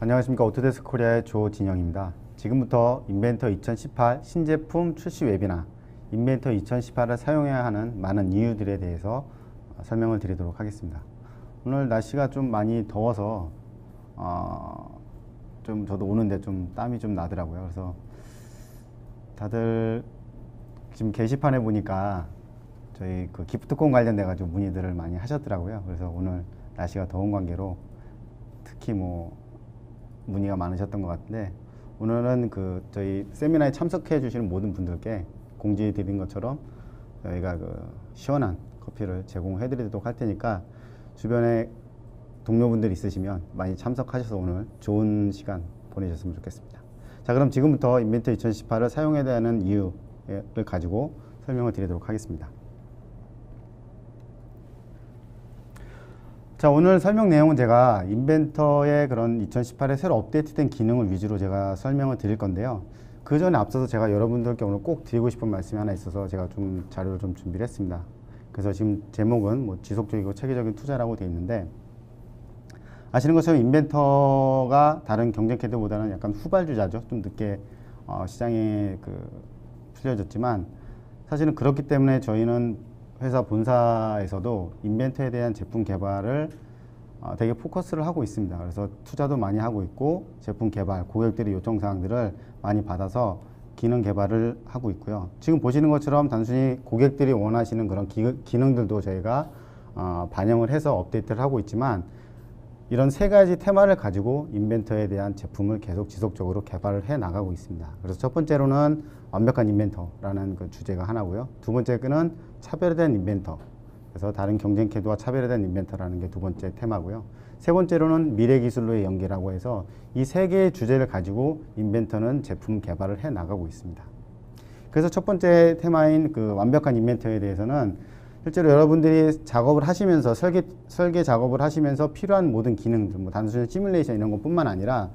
안녕하십니까. 오토데스크 코리아의 조진영입니다. 지금부터 인벤터 2018 신제품 출시 웨비나 인벤터 2018을 사용해야 하는 많은 이유들에 대해서 설명을 드리도록 하겠습니다. 오늘 날씨가 좀 많이 더워서 좀 저도 오는데 좀 땀이 좀 나더라고요. 그래서 다들 지금 게시판에 보니까 저희 그 기프트콘 관련돼 가지고 문의들을 많이 하셨더라고요. 그래서 오늘 날씨가 더운 관계로 특히 문의가 많으셨던 것 같은데, 오늘은 그 저희 세미나에 참석해 주시는 모든 분들께 공지해 드린 것처럼 저희가 그 시원한 커피를 제공해 드리도록 할 테니까 주변에 동료분들 있으시면 많이 참석하셔서 오늘 좋은 시간 보내셨으면 좋겠습니다. 자, 그럼 지금부터 인벤터 2018을 사용해야 하는 이유를 가지고 설명을 드리도록 하겠습니다. 자, 오늘 설명 내용은 제가 인벤터의 그런 2018에 새로 업데이트된 기능을 위주로 제가 설명을 드릴 건데요. 그 전에 앞서서 제가 여러분들께 오늘 꼭 드리고 싶은 말씀이 하나 있어서 제가 좀 자료를 좀 준비를 했습니다. 그래서 지금 제목은 지속적이고 체계적인 투자라고 되어 있는데, 아시는 것처럼 인벤터가 다른 경쟁 캐드보다는 약간 후발주자죠. 좀 늦게 시장에 풀려졌지만, 사실은 그렇기 때문에 저희는 회사 본사에서도 인벤터에 대한 제품 개발을 되게 포커스를 하고 있습니다. 그래서 투자도 많이 하고 있고, 제품 개발, 고객들의 요청 사항들을 많이 받아서 기능 개발을 하고 있고요. 지금 보시는 것처럼 단순히 고객들이 원하시는 그런 기능들도 저희가 반영을 해서 업데이트를 하고 있지만, 이런 세 가지 테마를 가지고 인벤터에 대한 제품을 계속 지속적으로 개발을 해 나가고 있습니다. 그래서 첫 번째로는 완벽한 인벤터라는 그 주제가 하나고요. 두 번째는 차별화된 인벤터. 그래서 다른 경쟁 캐드와 차별화된 인벤터라는 게 두 번째 테마고요. 세 번째로는 미래 기술로의 연계라고 해서 이 세 개의 주제를 가지고 인벤터는 제품 개발을 해 나가고 있습니다. 그래서 첫 번째 테마인 그 완벽한 인벤터에 대해서는 실제로 여러분들이 작업을 하시면서 설계 작업을 하시면서 필요한 모든 기능들, 단순히 시뮬레이션 이런 것뿐만 아니라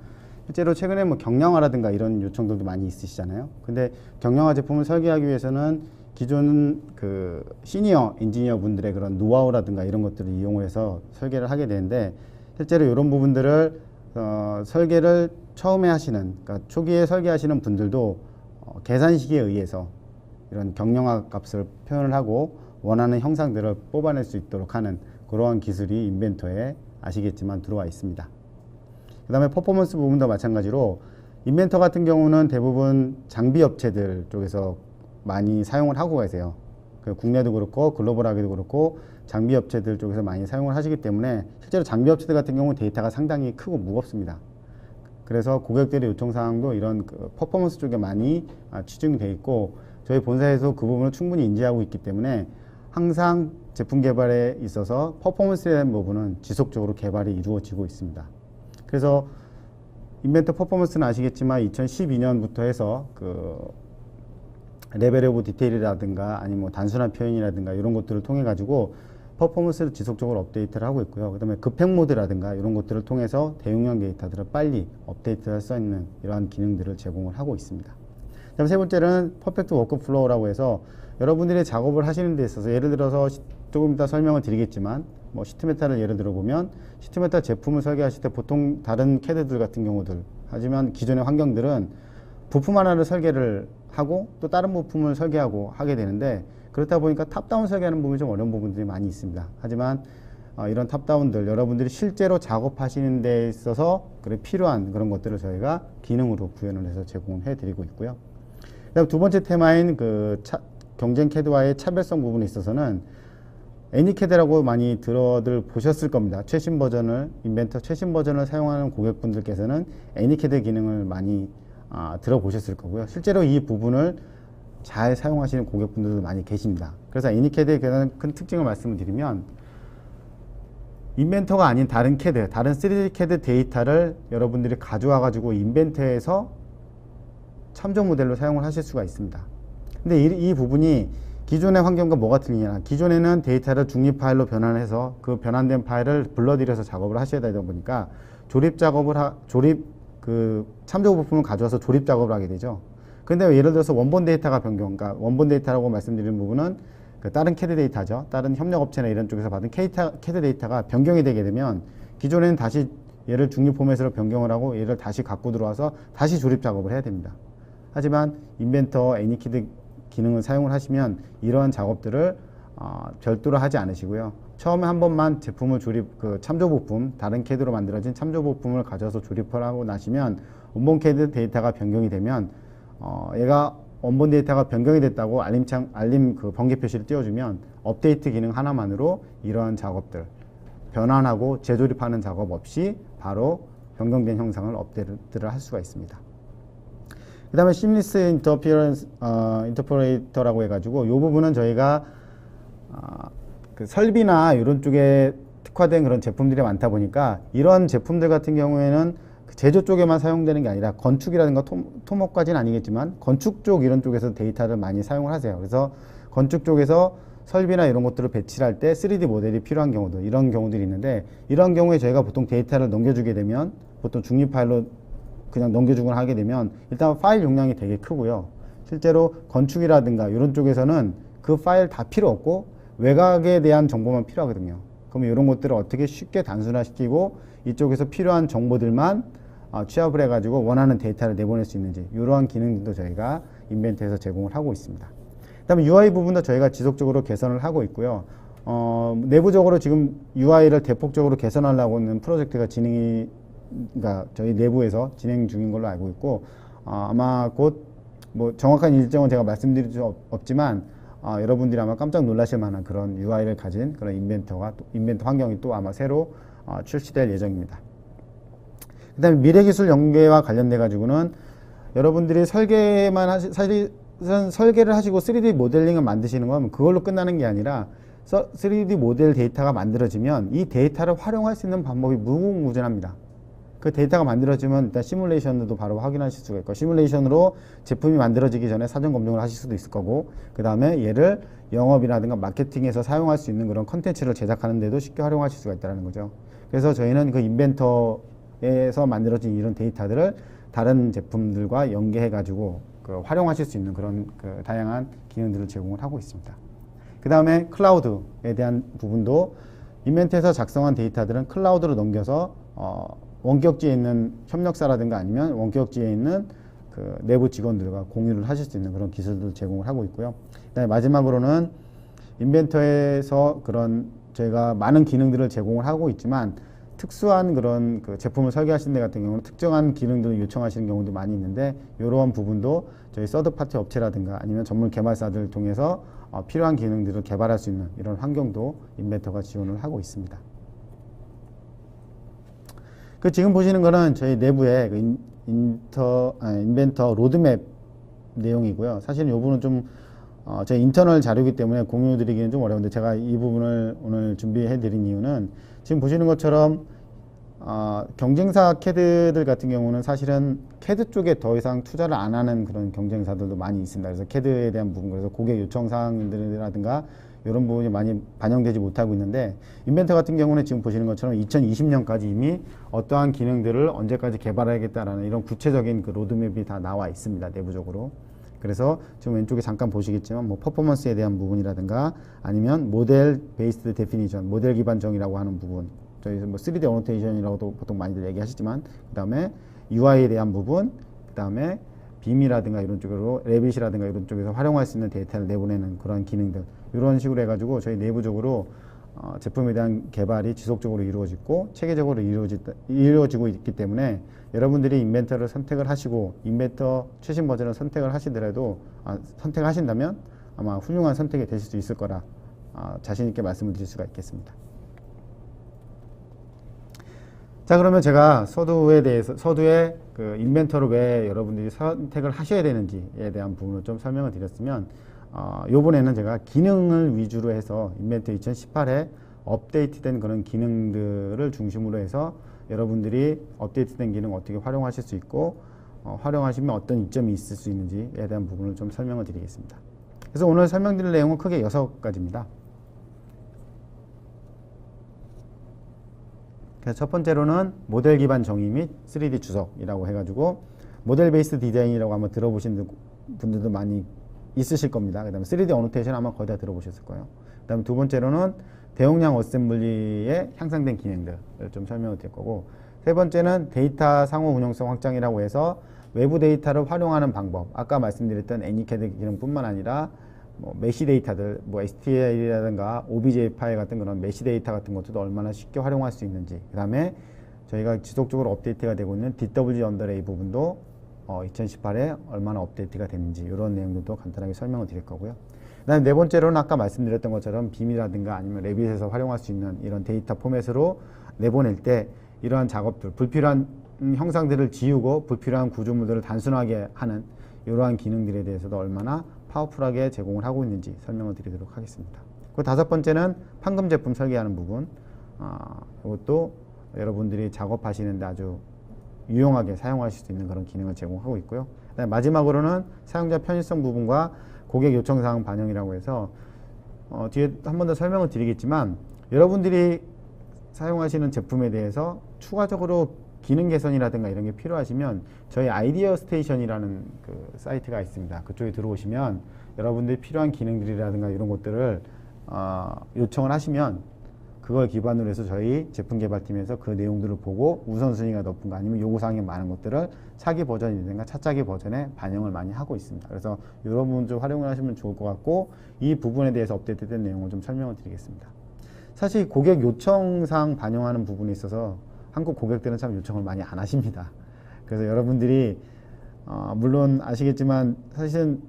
실제로 최근에 경량화라든가 이런 요청들도 많이 있으시잖아요. 근데 경량화 제품을 설계하기 위해서는 기존 그 시니어 엔지니어 분들의 그런 노하우라든가 이런 것들을 이용을 해서 설계를 하게 되는데, 실제로 이런 부분들을 설계를 처음에 하시는, 그러니까 초기에 설계하시는 분들도 계산식에 의해서 이런 경량화 값을 표현을 하고 원하는 형상들을 뽑아낼 수 있도록 하는 그러한 기술이 인벤터에 아시겠지만 들어와 있습니다. 그 다음에 퍼포먼스 부분도 마찬가지로 인벤터 같은 경우는 대부분 장비 업체들 쪽에서 많이 사용을 하고 계세요. 국내도 그렇고 글로벌하게도 그렇고 장비 업체들 쪽에서 많이 사용을 하시기 때문에 실제로 장비 업체들 같은 경우는 데이터가 상당히 크고 무겁습니다. 그래서 고객들의 요청사항도 이런 퍼포먼스 쪽에 많이 치중이 되어 있고, 저희 본사에서 그 부분을 충분히 인지하고 있기 때문에 항상 제품 개발에 있어서 퍼포먼스에 대한 부분은 지속적으로 개발이 이루어지고 있습니다. 그래서 인벤터 퍼포먼스는 아시겠지만 2012년부터 해서 그 레벨 오브 디테일이라든가 아니면 단순한 표현이라든가 이런 것들을 통해 가지고 퍼포먼스를 지속적으로 업데이트를 하고 있고요. 그 다음에 급행 모드라든가 이런 것들을 통해서 대용량 데이터들을 빨리 업데이트할 수 있는 이러한 기능들을 제공을 하고 있습니다. 그 다음 세 번째는 퍼펙트 워크플로우라고 해서 여러분들이 작업을 하시는 데 있어서, 예를 들어서 조금 이따 설명을 드리겠지만 시트메타를 예를 들어 보면 시트메타 제품을 설계하실 때 보통 다른 캐드들 같은 경우들, 하지만 기존의 환경들은 부품 하나를 설계를 하고 또 다른 부품을 설계하고 하게 되는데, 그렇다 보니까 탑다운 설계하는 부분이 좀 어려운 부분들이 많이 있습니다. 하지만 이런 탑다운들 여러분들이 실제로 작업하시는 데 있어서 필요한 그런 것들을 저희가 기능으로 구현을 해서 제공해 드리고 있고요. 그다음 두 번째 테마인 경쟁 캐드와의 차별성 부분에 있어서는 애니캐드라고 많이 들어들 보셨을 겁니다. 최신 버전을, 인벤터 최신 버전을 사용하는 고객분들께서는 애니캐드 기능을 많이 들어보셨을 거고요. 실제로 이 부분을 잘 사용하시는 고객분들도 많이 계십니다. 그래서 애니캐드의 가장 큰 특징을 말씀을 드리면, 인벤터가 아닌 다른 캐드, 다른 3D 캐드 데이터를 여러분들이 가져와 가지고 인벤터에서 참조 모델로 사용을 하실 수가 있습니다. 근데 이 부분이 기존의 환경과 뭐가 틀리냐, 기존에는 데이터를 중립 파일로 변환해서 그 변환된 파일을 불러들여서 작업을 하셔야 되다 보니까 참조 부품을 가져와서 조립 작업을 하게 되죠. 근데 예를 들어서 원본 데이터가 그러니까 원본 데이터라고 말씀드리는 부분은 다른 캐드 데이터죠. 다른 협력업체나 이런 쪽에서 받은 캐드 데이터가 변경이 되게 되면 기존에는 다시 얘를 중립 포맷으로 변경을 하고 얘를 다시 갖고 들어와서 다시 조립 작업을 해야 됩니다. 하지만 인벤터 애니키드 기능을 사용을 하시면 이러한 작업들을 별도로 하지 않으시고요. 처음에 한 번만 제품을 참조 부품, 다른 CAD로 만들어진 참조 부품을 가져서 조립을 하고 나시면 원본 CAD 데이터가 변경이 되면 얘가 원본 데이터가 변경이 됐다고 알림 번개 표시를 띄워주면 업데이트 기능 하나만으로 이러한 작업들, 변환하고 재조립하는 작업 없이 바로 변경된 형상을 업데이트를 할 수가 있습니다. 그 다음에 심리스 인터포레이터라고 해가지고 이 부분은 저희가 그 설비나 이런 쪽에 특화된 그런 제품들이 많다 보니까 이런 제품들 같은 경우에는 제조 쪽에만 사용되는 게 아니라 건축이라든가 토목까지는 아니겠지만 건축 쪽 이런 쪽에서 데이터를 많이 사용을 하세요. 그래서 건축 쪽에서 설비나 이런 것들을 배치를 할 때 3D 모델이 필요한 경우도 이런 경우들이 있는데 이런 경우에 저희가 보통 데이터를 넘겨주게 되면 보통 중립 파일로 그냥 넘겨주거나 하게 되면 일단 파일 용량이 되게 크고요. 실제로 건축이라든가 이런 쪽에서는 그 파일 다 필요 없고 외곽에 대한 정보만 필요하거든요. 그러면 이런 것들을 어떻게 쉽게 단순화시키고 이쪽에서 필요한 정보들만 취합을 해가지고 원하는 데이터를 내보낼 수 있는지 이러한 기능들도 저희가 인벤트에서 제공을 하고 있습니다. 그 다음에 UI 부분도 저희가 지속적으로 개선을 하고 있고요. 내부적으로 지금 UI를 대폭적으로 개선하려고 하는 프로젝트가 그러니까 저희 내부에서 진행 중인 걸로 알고 있고 아마 곧 뭐 정확한 일정은 제가 말씀드릴 수 없지만 여러분들이 아마 깜짝 놀라실 만한 그런 UI를 가진 그런 인벤터 환경이 또 아마 새로 출시될 예정입니다. 그 다음에 미래기술 연계와 관련돼 가지고는 여러분들이 사실은 설계를 하시고 3D 모델링을 만드시는 건 그걸로 끝나는 게 아니라 3D 모델 데이터가 만들어지면 이 데이터를 활용할 수 있는 방법이 무궁무진합니다. 그 데이터가 만들어지면 일단 시뮬레이션도 바로 확인하실 수가 있고 시뮬레이션으로 제품이 만들어지기 전에 사전 검증을 하실 수도 있을 거고 그 다음에 얘를 영업이라든가 마케팅에서 사용할 수 있는 그런 컨텐츠를 제작하는 데도 쉽게 활용하실 수가 있다는 거죠. 그래서 저희는 그 인벤터에서 만들어진 이런 데이터들을 다른 제품들과 연계해 가지고 활용하실 수 있는 그런 다양한 기능들을 제공을 하고 있습니다. 그 다음에 클라우드에 대한 부분도 인벤트에서 작성한 데이터들은 클라우드로 넘겨서 원격지에 있는 협력사라든가 아니면 원격지에 있는 그 내부 직원들과 공유를 하실 수 있는 그런 기술들을 제공을 하고 있고요. 그다음에 마지막으로는 인벤터에서 그런 저희가 많은 기능들을 제공을 하고 있지만 특수한 그런 제품을 설계하시는 데 같은 경우는 특정한 기능들을 요청하시는 경우도 많이 있는데 이러한 부분도 저희 서드파티 업체라든가 아니면 전문 개발사들을 통해서 필요한 기능들을 개발할 수 있는 이런 환경도 인벤터가 지원을 하고 있습니다. 지금 보시는 거는 저희 내부의 인벤터 로드맵 내용이고요. 사실 이 부분은 좀 제 인터널 자료이기 때문에 공유 드리기는 좀 어려운데 제가 이 부분을 오늘 준비해 드린 이유는 지금 보시는 것처럼 경쟁사 캐드들 같은 경우는 사실은 캐드 쪽에 더 이상 투자를 안 하는 그런 경쟁사들도 많이 있습니다. 그래서 캐드에 대한 부분, 그래서 고객 요청 사항들이라든가 이런 부분이 많이 반영되지 못하고 있는데 인벤터 같은 경우는 지금 보시는 것처럼 2020년까지 이미 어떠한 기능들을 언제까지 개발하겠다라는 이런 구체적인 그 로드맵이 다 나와 있습니다. 내부적으로. 그래서 지금 왼쪽에 잠깐 보시겠지만 뭐 퍼포먼스에 대한 부분이라든가 아니면 모델 베이스드 데피니션, 모델 기반 정의라고 하는 부분, 저희 뭐 3D 어노테이션이라고도 보통 많이들 얘기하시지만 그 다음에 UI에 대한 부분, 그 다음에 빔이라든가 이런 쪽으로 레빗이라든가 이런 쪽에서 활용할 수 있는 데이터를 내보내는 그런 기능들 이런 식으로 해가지고 저희 내부적으로 제품에 대한 개발이 지속적으로 이루어지고 체계적으로 이루어지고 있기 때문에 여러분들이 인벤터를 선택을 하시고 인벤터 최신 버전을 선택을 하시더라도 선택하신다면 아마 훌륭한 선택이 되실 수 있을 거라 자신 있게 말씀을 드릴 수가 있겠습니다. 자, 그러면 제가 서두에 그 인벤터를 왜 여러분들이 선택을 하셔야 되는지에 대한 부분을 좀 설명을 드렸으면 요번에는 제가 기능을 위주로 해서 인벤터 2018에 업데이트된 그런 기능들을 중심으로 해서 여러분들이 업데이트된 기능 어떻게 활용하실 수 있고 활용하시면 어떤 이점이 있을 수 있는지에 대한 부분을 좀 설명을 드리겠습니다. 그래서 오늘 설명드릴 내용은 크게 6가지입니다. 그래서 첫 번째로는 모델 기반 정의 및 3D 주석이라고 해가지고 모델 베이스 디자인이라고 한번 들어보신 분들도 많이 있으실 겁니다. 그 다음에 3D 어노테이션 아마 거의 다 들어보셨을 거예요. 그 다음에 두 번째로는 대용량 어셈블리에 향상된 기능들을 좀 설명을 드릴 거고 세 번째는 데이터 상호 운용성 확장이라고 해서 외부 데이터를 활용하는 방법. 아까 말씀드렸던 애니캐드 기능뿐만 아니라 뭐 메시 데이터들, 뭐 STL이라든가 OBJ 파일 같은 그런 메시 데이터 같은 것도 얼마나 쉽게 활용할 수 있는지. 그 다음에 저희가 지속적으로 업데이트가 되고 있는 DW 언더레이 부분도 2018에 얼마나 업데이트가 됐는지 이런 내용들도 간단하게 설명을 드릴 거고요. 그 다음에 네 번째로는 아까 말씀드렸던 것처럼 빔이라든가 아니면 레빗에서 활용할 수 있는 이런 데이터 포맷으로 내보낼 때 이러한 작업들, 불필요한 형상들을 지우고 불필요한 구조물들을 단순하게 하는 이러한 기능들에 대해서도 얼마나 파워풀하게 제공을 하고 있는지 설명을 드리도록 하겠습니다. 그 다섯 번째는 판금 제품 설계하는 부분. 이것도 여러분들이 작업하시는데 아주 유용하게 사용하실 수 있는 그런 기능을 제공하고 있고요. 그다음에 마지막으로는 사용자 편의성 부분과 고객 요청사항 반영이라고 해서 뒤에 한 번 더 설명을 드리겠지만 여러분들이 사용하시는 제품에 대해서 추가적으로 기능 개선이라든가 이런 게 필요하시면 저희 아이디어 스테이션이라는 그 사이트가 있습니다. 그쪽에 들어오시면 여러분들이 필요한 기능들이라든가 이런 것들을 요청을 하시면 그걸 기반으로 해서 저희 제품 개발팀에서 그 내용들을 보고 우선순위가 높은 거 아니면 요구사항이 많은 것들을 차기 버전이든가 차짜기 버전에 반영을 많이 하고 있습니다. 그래서 이런 부분 좀 활용을 하시면 좋을 것 같고 이 부분에 대해서 업데이트된 내용을 좀 설명을 드리겠습니다. 사실 고객 요청사항 반영하는 부분에 있어서 한국 고객들은 참 요청을 많이 안 하십니다. 그래서 여러분들이 물론 아시겠지만 사실은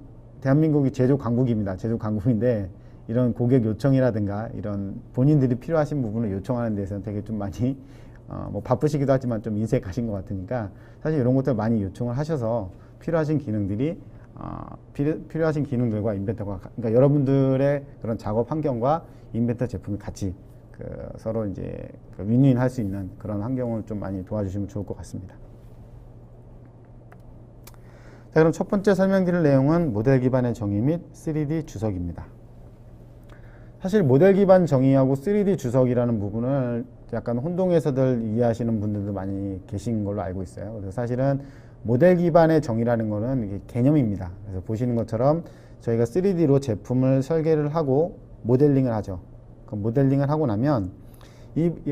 대한민국이 제조 강국입니다. 제조 강국인데 이런 고객 요청이라든가 이런 본인들이 필요하신 부분을 요청하는 데서는 되게 좀 많이 뭐 바쁘시기도 하지만 좀 인색하신 것 같으니까 사실 이런 것들 많이 요청을 하셔서 필요하신 기능들이 필요하신 기능들과 인벤터가 그러니까 여러분들의 그런 작업 환경과 인벤터 제품이 같이 서로 이제 윈윈 할 수 있는 그런 환경을 좀 많이 도와주시면 좋을 것 같습니다. 자, 그럼 첫 번째 설명드릴 내용은 모델 기반의 정의 및 3D 주석입니다. 사실 모델 기반 정의하고 3D 주석이라는 부분을 약간 혼동해서들 이해하시는 분들도 많이 계신 걸로 알고 있어요. 그래서 사실은 모델 기반의 정의라는 거는 이게 개념입니다. 그래서 보시는 것처럼 저희가 3D로 제품을 설계를 하고 모델링을 하죠. 그 모델링을 하고 나면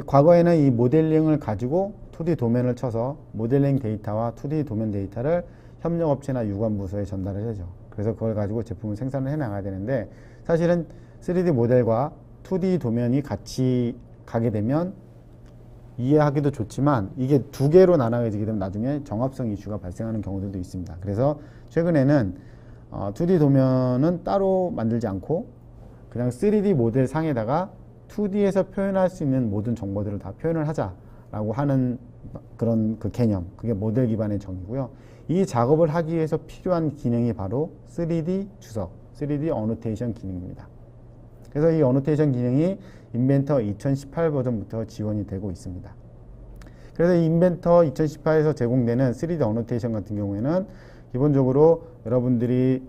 과거에는 이 모델링을 가지고 2D 도면을 쳐서 모델링 데이터와 2D 도면 데이터를 협력업체나 유관부서에 전달을 해죠. 그래서 그걸 가지고 제품을 생산을 해 나가야 되는데 사실은 3D 모델과 2D 도면이 같이 가게 되면 이해하기도 좋지만 이게 두 개로 나눠지게 되면 나중에 정합성 이슈가 발생하는 경우들도 있습니다. 그래서 최근에는 2D 도면은 따로 만들지 않고 그냥 3D 모델 상에다가 2D에서 표현할 수 있는 모든 정보들을 다 표현을 하자라고 하는 그런 그 개념, 그게 모델 기반의 정의고요. 이 작업을 하기 위해서 필요한 기능이 바로 3D 주석, 3D 어노테이션 기능입니다. 그래서 이 어노테이션 기능이 인벤터 2018 버전부터 지원이 되고 있습니다. 그래서 이 인벤터 2018에서 제공되는 3D 어노테이션 같은 경우에는 기본적으로 여러분들이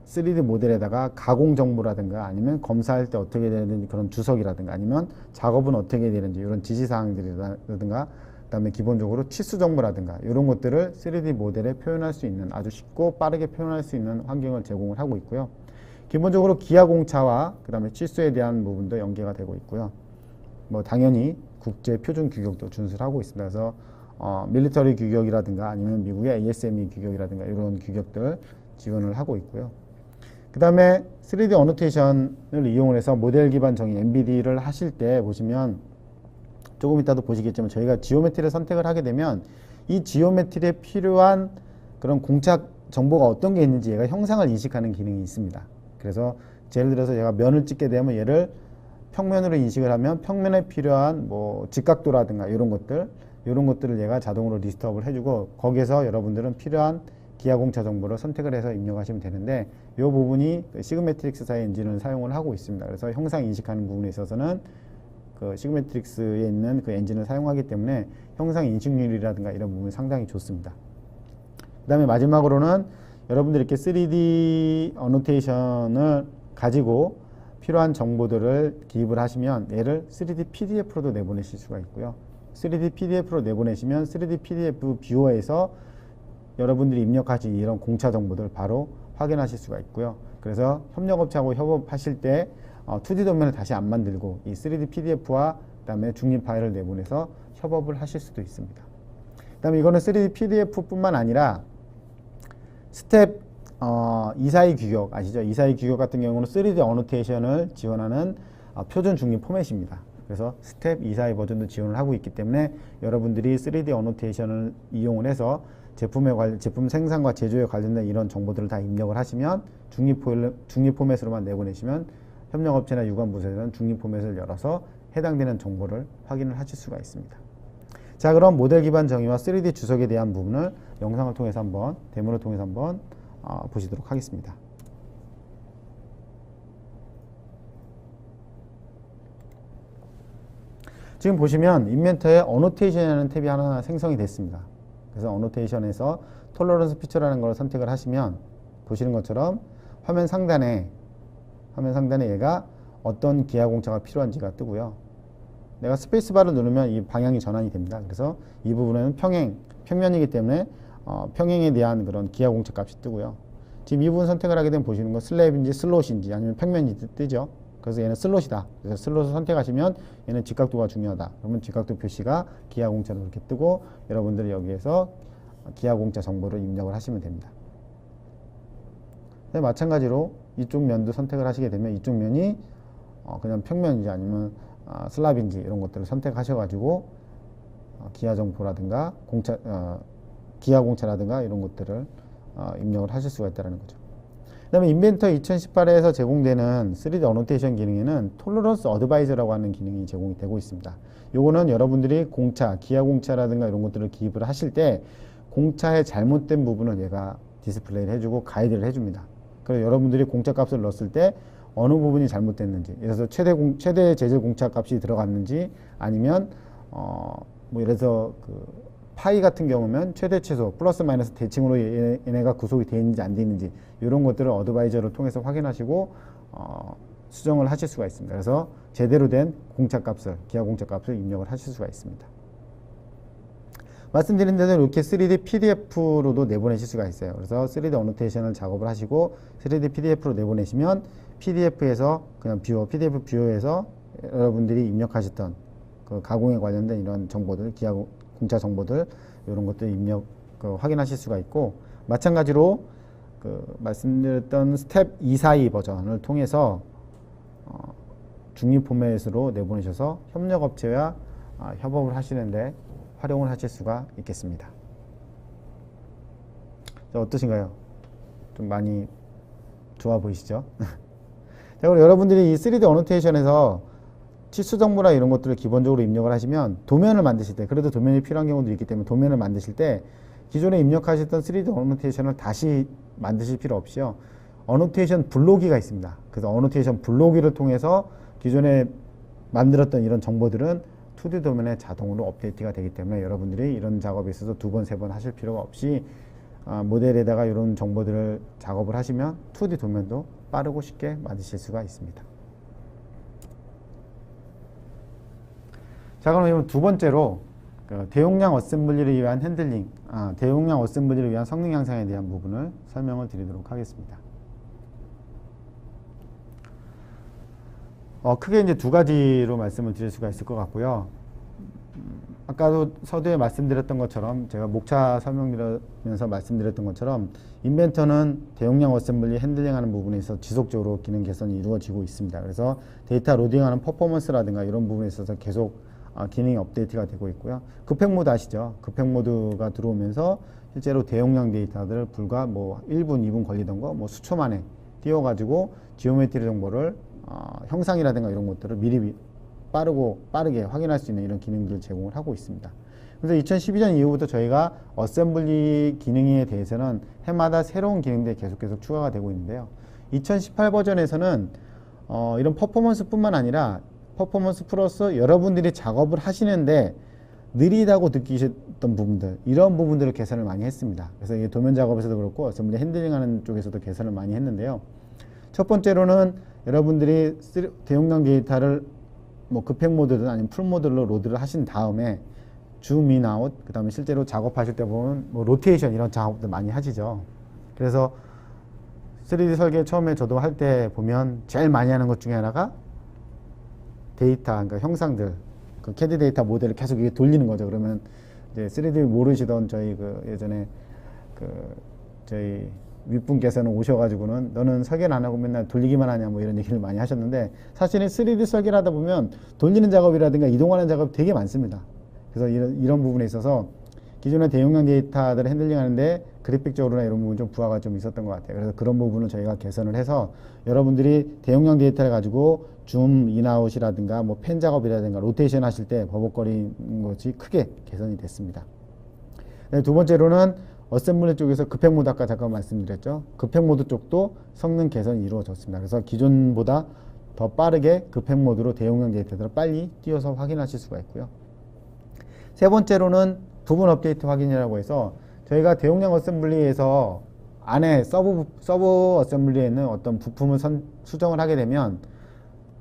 3D 모델에다가 가공 정보라든가 아니면 검사할 때 어떻게 되는지 그런 주석이라든가 아니면 작업은 어떻게 되는지 이런 지시사항들이라든가 그다음에 기본적으로 치수 정보라든가 이런 것들을 3D 모델에 표현할 수 있는 아주 쉽고 빠르게 표현할 수 있는 환경을 제공을 하고 있고요. 기본적으로 기하 공차와 그다음에 치수에 대한 부분도 연계가 되고 있고요. 뭐 당연히 국제 표준 규격도 준수를 하고 있습니다. 그래서 밀리터리 규격이라든가 아니면 미국의 ASME 규격이라든가 이런 규격들 지원을 하고 있고요. 그 다음에 3D 어노테이션을 이용을 해서 모델 기반 정의 MBD를 하실 때 보시면 조금 이따도 보시겠지만 저희가 지오메트리를 선택을 하게 되면 이 지오메트리에 필요한 그런 공차 정보가 어떤 게 있는지 얘가 형상을 인식하는 기능이 있습니다. 그래서 예를 들어서 제가 면을 찍게 되면 얘를 평면으로 인식을 하면 평면에 필요한 뭐 직각도라든가 이런 것들을 얘가 자동으로 리스트업을 해주고 거기에서 여러분들은 필요한 기하공차 정보를 선택을 해서 입력하시면 되는데 이 부분이 시그매트릭스사의 엔진을 사용을 하고 있습니다. 그래서 형상 인식하는 부분에 있어서는 그 시그매트릭스에 있는 그 엔진을 사용하기 때문에 형상 인식률이라든가 이런 부분이 상당히 좋습니다. 그 다음에 마지막으로는 여러분들이 이렇게 3D 어노테이션을 가지고 필요한 정보들을 기입을 하시면 얘를 3D PDF로도 내보내실 수가 있고요. 3D PDF로 내보내시면 3D PDF 뷰어에서 여러분들이 입력하신 이런 공차 정보들을 바로 확인하실 수가 있고요. 그래서 협력업체하고 협업하실 때 2D 도면을 다시 안 만들고 이 3D PDF와 그 다음에 중립 파일을 내보내서 협업을 하실 수도 있습니다. 그 다음에 이거는 3D PDF뿐만 아니라 스텝 242 규격 아시죠? 242 규격 같은 경우는 3D 어노테이션을 지원하는 표준 중립 포맷입니다. 그래서 스텝 242 버전도 지원을 하고 있기 때문에 여러분들이 3D 어노테이션을 이용을 해서 제품 생산과 제조에 관련된 이런 정보들을 다 입력을 하시면 중립 포맷으로만 내보내시면 협력업체나 유관부서에서는 중립 포맷을 열어서 해당되는 정보를 확인을 하실 수가 있습니다. 자, 그럼 모델 기반 정의와 3D 주석에 대한 부분을 영상을 통해서 한번 데모를 통해서 한번 보시도록 하겠습니다. 지금 보시면 인벤터에 어노테이션이라는 탭이 하나 생성이 됐습니다. 그래서 어노테이션에서 톨러런스 피처라는 걸 선택을 하시면 보시는 것처럼 화면 상단에 얘가 어떤 기하 공차가 필요한지가 뜨고요. 내가 스페이스바를 누르면 이 방향이 전환이 됩니다. 그래서 이 부분은 평면이기 때문에 평행에 대한 그런 기하 공차 값이 뜨고요. 지금 이 부분 선택을 하게 되면 보시는 거 슬랩인지 슬롯인지 아니면 평면인지 뜨죠. 그래서 얘는 슬롯이다. 그래서 슬롯을 선택하시면 얘는 직각도가 중요하다. 그러면 직각도 표시가 기하 공차로 이렇게 뜨고 여러분들이 여기에서 기하 공차 정보를 입력을 하시면 됩니다. 마찬가지로 이쪽 면도 선택을 하시게 되면 이쪽 면이 그냥 평면인지 아니면 슬랍인지 이런 것들을 선택하셔가지고 기하 정보라든가 기하 공차라든가 이런 것들을 입력을 하실 수가 있다는 거죠. 그 다음에 인벤터 2018에서 제공되는 3D 어노테이션 기능에는 톨러런스 어드바이저라고 하는 기능이 제공이 되고 있습니다. 요거는 여러분들이 기하 공차라든가 이런 것들을 기입을 하실 때 공차의 잘못된 부분을 얘가 디스플레이를 해주고 가이드를 해줍니다. 그래서 여러분들이 공차 값을 넣었을 때 어느 부분이 잘못됐는지, 예를 들어서 최대 제재 공차 값이 들어갔는지, 아니면 뭐 예를 들어서 파이 같은 경우면 최대 최소 플러스 마이너스 대칭으로 얘네가 구속이 되어 있는지 안 되어 있는지 이런 것들을 어드바이저를 통해서 확인하시고 수정을 하실 수가 있습니다. 그래서 제대로 된 기하 공차 값을 입력을 하실 수가 있습니다. 말씀드린 대로 이렇게 3D PDF로도 내보내실 수가 있어요. 그래서 3D 어노테이션을 작업을 하시고 3D PDF로 내보내시면 PDF에서 그냥 PDF 뷰어에서 여러분들이 입력하셨던 가공에 관련된 이런 정보들, 기하 공차 정보들 이런 것들 확인하실 수가 있고, 마찬가지로 말씀드렸던 스텝 242 버전을 통해서 중립 포맷으로 내보내셔서 협력업체와 협업을 하시는데 활용을 하실 수가 있겠습니다. 자, 어떠신가요? 좀 많이 좋아 보이시죠? 자, 그리고 여러분들이 이 3D 어노테이션에서 치수 정보나 이런 것들을 기본적으로 입력을 하시면 도면을 만드실 때, 그래도 도면이 필요한 경우도 있기 때문에 도면을 만드실 때 기존에 입력하셨던 3D 어노테이션을 다시 만드실 필요 없이요, 어노테이션 블록기가 있습니다. 그래서 어노테이션 블록기를 통해서 기존에 만들었던 이런 정보들은 2D 도면에 자동으로 업데이트가 되기 때문에 여러분들이 이런 작업에 있어서 2번, 3번 하실 필요가 없이 모델에다가 이런 정보들을 작업을 하시면 2D 도면도 빠르고 쉽게 만드실 수가 있습니다. 자, 그럼 두 번째로 대용량 어셈블리를 위한 핸들링, 대용량 어셈블리를 위한 성능 향상에 대한 부분을 설명을 드리도록 하겠습니다. 크게 이제 두 가지로 말씀을 드릴 수가 있을 것 같고요. 아까도 서두에 말씀드렸던 것처럼, 제가 목차 설명드리면서 말씀드렸던 것처럼 인벤터는 대용량 어셈블리 핸들링하는 부분에 있어서 지속적으로 기능 개선이 이루어지고 있습니다. 그래서 데이터 로딩하는 퍼포먼스라든가 이런 부분에 있어서 계속 기능이 업데이트가 되고 있고요. 급행 모드 아시죠? 급행 모드가 들어오면서 실제로 대용량 데이터들을 불과 1분, 2분 걸리던 거 수초 만에 띄워가지고 지오메트리 정보를 형상이라든가 이런 것들을 미리 빠르게 확인할 수 있는 이런 기능들을 제공을 하고 있습니다. 그래서 2012년 이후부터 저희가 어셈블리 기능에 대해서는 해마다 새로운 기능들이 계속 추가가 되고 있는데요. 2018 버전에서는 이런 퍼포먼스뿐만 아니라 퍼포먼스 플러스 여러분들이 작업을 하시는데 느리다고 느끼셨던 부분들, 이런 부분들을 개선을 많이 했습니다. 그래서 이게 도면 작업에서도 그렇고 어셈블리 핸들링하는 쪽에서도 개선을 많이 했는데요. 첫 번째로는 여러분들이 대용량 데이터를 급행 모드든 아니면 풀 모드로 로드를 하신 다음에 줌 인 아웃, 그 다음에 실제로 작업하실 때 보면 로테이션 이런 작업들 많이 하시죠. 그래서 3D 설계 처음에 저도 할 때 보면 제일 많이 하는 것 중에 하나가 데이터, 그러니까 형상들, 그 CAD 데이터 모델을 계속 이게 돌리는 거죠. 그러면 이제 3D 모르시던 저희 그 예전에 그 저희 윗분께서는 오셔가지고는 너는 설계는 안 하고 맨날 돌리기만 하냐 뭐 이런 얘기를 많이 하셨는데, 사실은 3D 설계를 하다 보면 돌리는 작업이라든가 이동하는 작업이 되게 많습니다. 그래서 이런 부분에 있어서 기존의 대용량 데이터들을 핸들링 하는데 그래픽적으로나 이런 부분 좀 부하가 좀 있었던 것 같아요. 그래서 그런 부분을 저희가 개선을 해서 여러분들이 대용량 데이터를 가지고 줌, 인아웃이라든가 뭐 펜 작업이라든가 로테이션 하실 때 버벅거리는 것이 크게 개선이 됐습니다. 네, 두 번째로는 어셈블리 쪽에서 급행 모드 아까 잠깐 말씀드렸죠. 급행 모드 쪽도 성능 개선이 이루어졌습니다. 그래서 기존보다 더 빠르게 급행 모드로 대용량 데이터들을 빨리 띄워서 확인하실 수가 있고요. 세 번째로는 부분 업데이트 확인이라고 해서 저희가 대용량 어셈블리에서 안에 서브 어셈블리에 있는 어떤 부품을 수정을 하게 되면,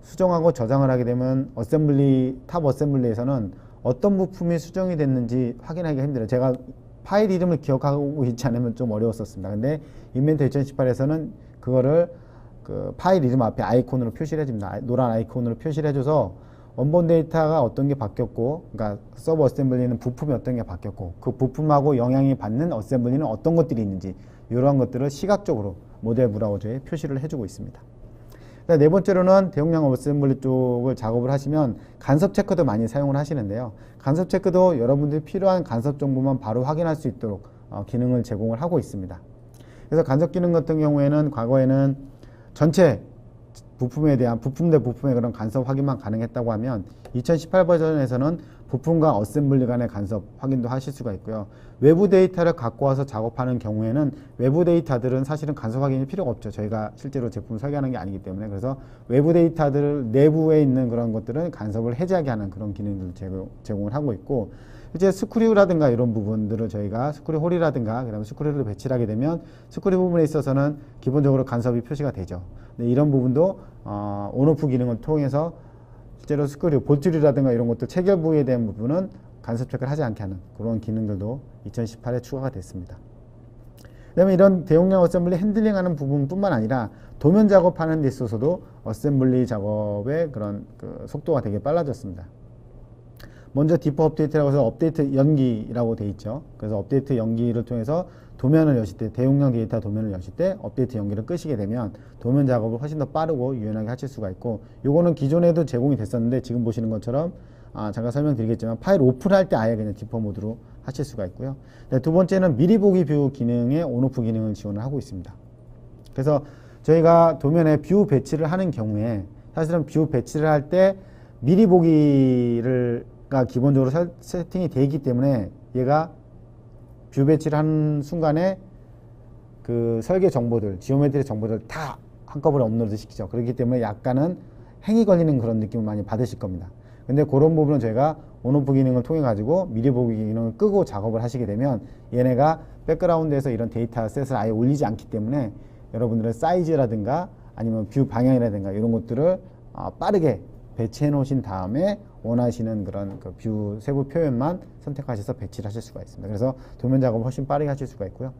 수정하고 저장을 하게 되면 탑 어셈블리에서는 어떤 부품이 수정이 됐는지 확인하기가 힘들어요. 제가 파일 이름을 기억하고 있지 않으면 좀 어려웠었습니다. 근데 인벤터 2018에서는 그거를 그 파일 이름 앞에 아이콘으로 표시를 해줍니다. 노란 아이콘으로 표시를 해줘서 원본 데이터가 어떤 게 바뀌었고, 그러니까 서브 어셈블리는 부품이 어떤 게 바뀌었고, 그 부품하고 영향이 받는 어셈블리는 어떤 것들이 있는지, 이러한 것들을 시각적으로 모델 브라우저에 표시를 해주고 있습니다. 네 번째로는 대용량 어셈블리 쪽을 작업을 하시면 간섭 체크도 많이 사용을 하시는데요. 간섭 체크도 여러분들이 필요한 간섭 정보만 바로 확인할 수 있도록 기능을 제공을 하고 있습니다. 그래서 간섭 기능 같은 경우에는 과거에는 전체 부품에 대한 부품 대 부품의 그런 간섭 확인만 가능했다고 하면 2018 버전에서는 부품과 어셈블리 간의 간섭 확인도 하실 수가 있고요. 외부 데이터를 갖고 와서 작업하는 경우에는 외부 데이터들은 사실은 간섭 확인이 필요가 없죠. 저희가 실제로 제품을 설계하는 게 아니기 때문에. 그래서 외부 데이터들 내부에 있는 그런 것들은 간섭을 해제하게 하는 그런 기능들을 제공을 하고 있고, 이제 스크류라든가 이런 부분들을 저희가 스크류 홀이라든가 그다음에 스크류를 배치를 하게 되면 스크류 부분에 있어서는 기본적으로 간섭이 표시가 되죠. 근데 이런 부분도 온오프 기능을 통해서 실제로 스크류, 볼트류라든가 이런 것들 체결 부위에 대한 부분은 간섭 체크를 하지 않게 하는 그런 기능들도 2018에 추가가 됐습니다. 그다음에 이런 대용량 어셈블리 핸들링하는 부분뿐만 아니라 도면 작업하는 데 있어서도 어셈블리 작업의 그런 그 속도가 되게 빨라졌습니다. 먼저 디퍼 업데이트라고 해서 업데이트 연기라고 돼 있죠. 그래서 업데이트 연기를 통해서 도면을 여실 때, 대용량 데이터 도면을 여실 때 업데이트 연기를 끄시게 되면 도면 작업을 훨씬 더 빠르고 유연하게 하실 수가 있고, 요거는 기존에도 제공이 됐었는데 지금 보시는 것처럼 잠깐 설명드리겠지만 파일 오픈할 때 아예 그냥 디퍼 모드로 하실 수가 있고요. 네, 두 번째는 미리 보기 뷰 기능의 온오프 기능을 지원을 하고 있습니다. 그래서 저희가 도면에 뷰 배치를 하는 경우에 사실은 뷰 배치를 할 때 미리 보기가 기본적으로 세팅이 되어 있기 때문에 얘가 뷰 배치를 하는 순간에 그 설계 정보들, 지오메트리 정보들 다 한꺼번에 업로드 시키죠. 그렇기 때문에 약간은 행이 걸리는 그런 느낌을 많이 받으실 겁니다. 근데 그런 부분은 저희가 온오프 기능을 통해 가지고 미리 보기 기능을 끄고 작업을 하시게 되면 얘네가 백그라운드에서 이런 데이터 셋을 아예 올리지 않기 때문에 여러분들의 사이즈라든가 아니면 뷰 방향이라든가 이런 것들을 빠르게 배치해 놓으신 다음에 원하시는 그런 그 뷰 세부 표현만 선택하셔서 배치를 하실 수가 있습니다. 그래서 도면 작업을 훨씬 빠르게 하실 수가 있고요.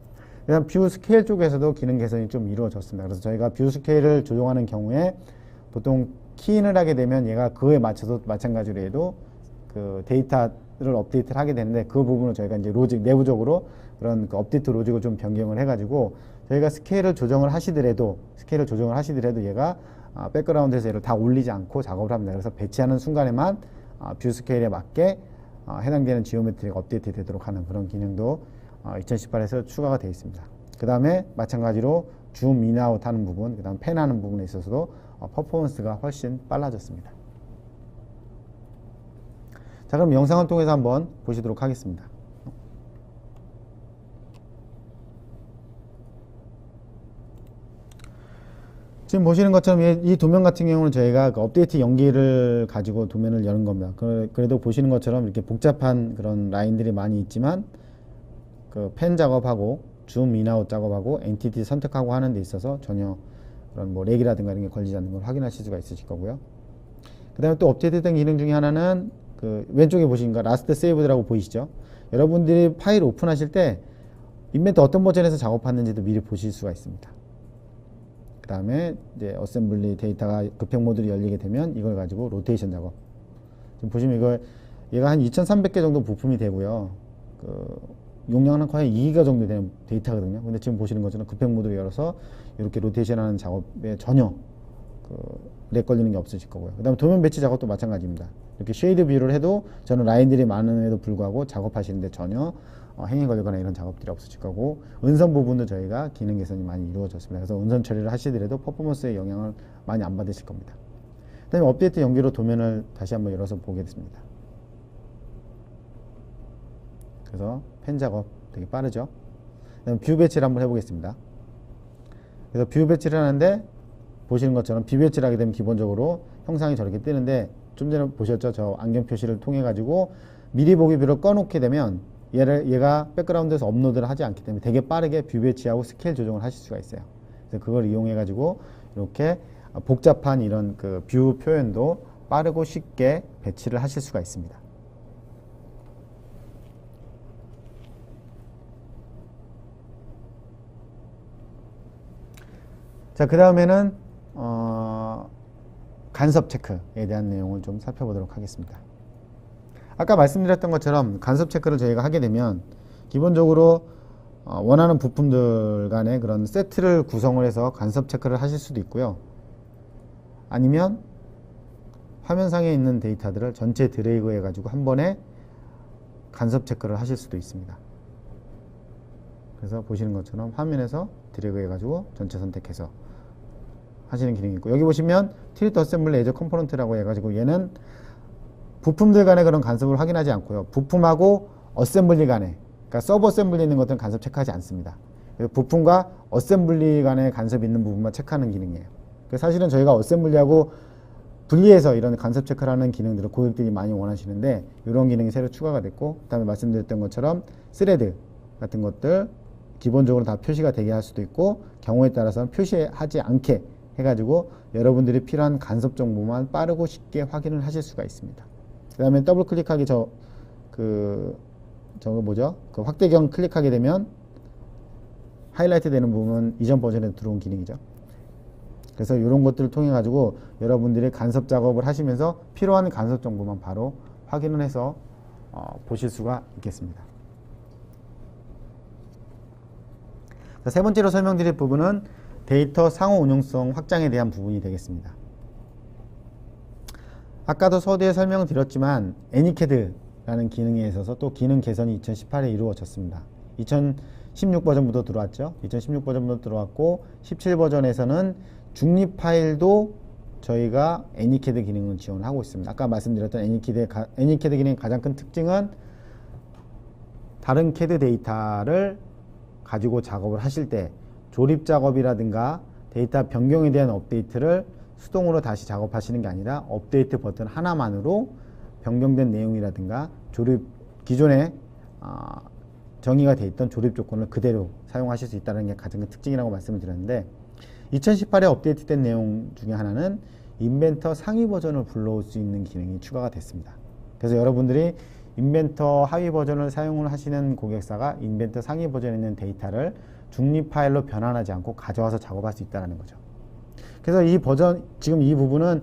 그다음 뷰 스케일 쪽에서도 기능 개선이 좀 이루어졌습니다. 그래서 저희가 뷰 스케일을 조정하는 경우에 보통 키인을 하게 되면 얘가 그에 맞춰서 마찬가지로 해도 그 데이터를 업데이트를 하게 되는데, 그 부분을 저희가 이제 로직 내부적으로 그런 그 업데이트 로직을 좀 변경을 해가지고 저희가 스케일을 조정을 하시더라도 얘가 백그라운드에서 얘를 다 올리지 않고 작업을 합니다. 그래서 배치하는 순간에만 뷰 스케일에 맞게 해당되는 지오메트리가 업데이트 되도록 하는 그런 기능도 2018에서 추가가 되어 있습니다. 그 다음에 마찬가지로 줌 인아웃 하는 부분, 그 다음 펜 하는 부분에 있어서도 퍼포먼스가 훨씬 빨라졌습니다. 자, 그럼 영상을 통해서 한번 보시도록 하겠습니다. 지금 보시는 것처럼 이 도면 같은 경우는 저희가 그 업데이트 연기를 가지고 도면을 여는 겁니다. 그래도 보시는 것처럼 이렇게 복잡한 그런 라인들이 많이 있지만 그 펜 작업하고 줌 인아웃 작업하고 엔티티 선택하고 하는 데 있어서 전혀 그런 뭐 렉이라든가 이런 게 걸리지 않는 걸 확인하실 수가 있으실 거고요. 그 다음에 또 업데이트된 기능 중에 하나는 그 왼쪽에 보시는 거 라스트 세이브드라고 보이시죠? 여러분들이 파일 오픈하실 때 인벤터 어떤 버전에서 작업했는지도 미리 보실 수가 있습니다. 그 다음에 이제 어셈블리 데이터가 급행 모드로 열리게 되면 이걸 가지고 로테이션 작업, 지금 보시면 이거 얘가 한 2300개 정도 부품이 되고요. 그 용량은 거의 2기가 정도 되는 데이터거든요. 근데 지금 보시는 것처럼 급행 모드를 열어서 이렇게 로테이션 하는 작업에 전혀 렉 걸리는 게 없으실 거고요. 그 다음에 도면 배치 작업도 마찬가지입니다. 이렇게 쉐이드 뷰를 해도 저는 라인들이 많음에도 불구하고 작업하시는데 전혀 행위 걸리거나 이런 작업들이 없으실 거고, 은선 부분도 저희가 기능 개선이 많이 이루어졌습니다. 그래서 은선 처리를 하시더라도 퍼포먼스에 영향을 많이 안 받으실 겁니다. 그 다음에 업데이트 연기로 도면을 다시 한번 열어서 보겠습니다. 그래서 펜 작업 되게 빠르죠. 그 다음에 뷰 배치를 한번 해보겠습니다. 그래서 뷰 배치를 하는데 보시는 것처럼 뷰 배치를 하게 되면 기본적으로 형상이 저렇게 뜨는데, 좀 전에 보셨죠? 저 안경 표시를 통해 가지고 미리 보기 뷰를 꺼놓게 되면 얘가 백그라운드에서 업로드를 하지 않기 때문에 되게 빠르게 뷰 배치하고 스케일 조정을 하실 수가 있어요. 그래서 그걸 이용해 가지고 이렇게 복잡한 이런 그 뷰 표현도 빠르고 쉽게 배치를 하실 수가 있습니다. 자, 그 다음에는 간섭 체크에 대한 내용을 좀 살펴보도록 하겠습니다. 아까 말씀드렸던 것처럼 간섭 체크를 저희가 하게 되면 기본적으로 원하는 부품들 간의 그런 세트를 구성을 해서 간섭 체크를 하실 수도 있고요. 아니면 화면상에 있는 데이터들을 전체 드래그 해가지고 한 번에 간섭 체크를 하실 수도 있습니다. 그래서 보시는 것처럼 화면에서 드래그 해가지고 전체 선택해서 하시는 기능이 있고, 여기 보시면 트리트 어셈블리 에저 컴포넌트라고 해가지고 얘는 부품들 간의 그런 간섭을 확인하지 않고요. 부품하고 어셈블리 간에, 그러니까 서브 어셈블리 있는 것들은 간섭 체크하지 않습니다. 그래서 부품과 어셈블리 간에 간섭이 있는 부분만 체크하는 기능이에요. 그래서 사실은 저희가 어셈블리하고 분리해서 이런 간섭 체크를 하는 기능들을 고객들이 많이 원하시는데, 이런 기능이 새로 추가가 됐고, 그 다음에 말씀드렸던 것처럼 스레드 같은 것들 기본적으로 다 표시가 되게 할 수도 있고, 경우에 따라서는 표시하지 않게 해가지고 여러분들이 필요한 간섭 정보만 빠르고 쉽게 확인을 하실 수가 있습니다. 그 다음에 더블 클릭하기 저거 뭐죠? 그 확대경 클릭하게 되면 하이라이트 되는 부분은 이전 버전에 들어온 기능이죠. 그래서 이런 것들을 통해 가지고 여러분들이 간섭 작업을 하시면서 필요한 간섭 정보만 바로 확인을 해서 보실 수가 있겠습니다. 자, 세 번째로 설명드릴 부분은 데이터 상호 운용성 확장에 대한 부분이 되겠습니다. 아까도 서두에 설명을 드렸지만 애니캐드라는 기능에 있어서 또 기능 개선이 2018에 이루어졌습니다. 2016 버전부터 들어왔죠. 2016 버전부터 들어왔고 17 버전에서는 중립 파일도 저희가 애니캐드 기능을 지원하고 있습니다. 아까 말씀드렸던 애니캐드 기능의 가장 큰 특징은 다른 캐드 데이터를 가지고 작업을 하실 때 조립 작업이라든가 데이터 변경에 대한 업데이트를 수동으로 다시 작업하시는 게 아니라 업데이트 버튼 하나만으로 변경된 내용이라든가 기존에 정의가 되어 있던 조립 조건을 그대로 사용하실 수 있다는 게 가장 큰 특징이라고 말씀을 드렸는데, 2018에 업데이트된 내용 중에 하나는 인벤터 상위 버전을 불러올 수 있는 기능이 추가가 됐습니다. 그래서 여러분들이 인벤터 하위 버전을 사용을 하시는 고객사가 인벤터 상위 버전에 있는 데이터를 중립 파일로 변환하지 않고 가져와서 작업할 수 있다는 거죠. 그래서 지금 이 부분은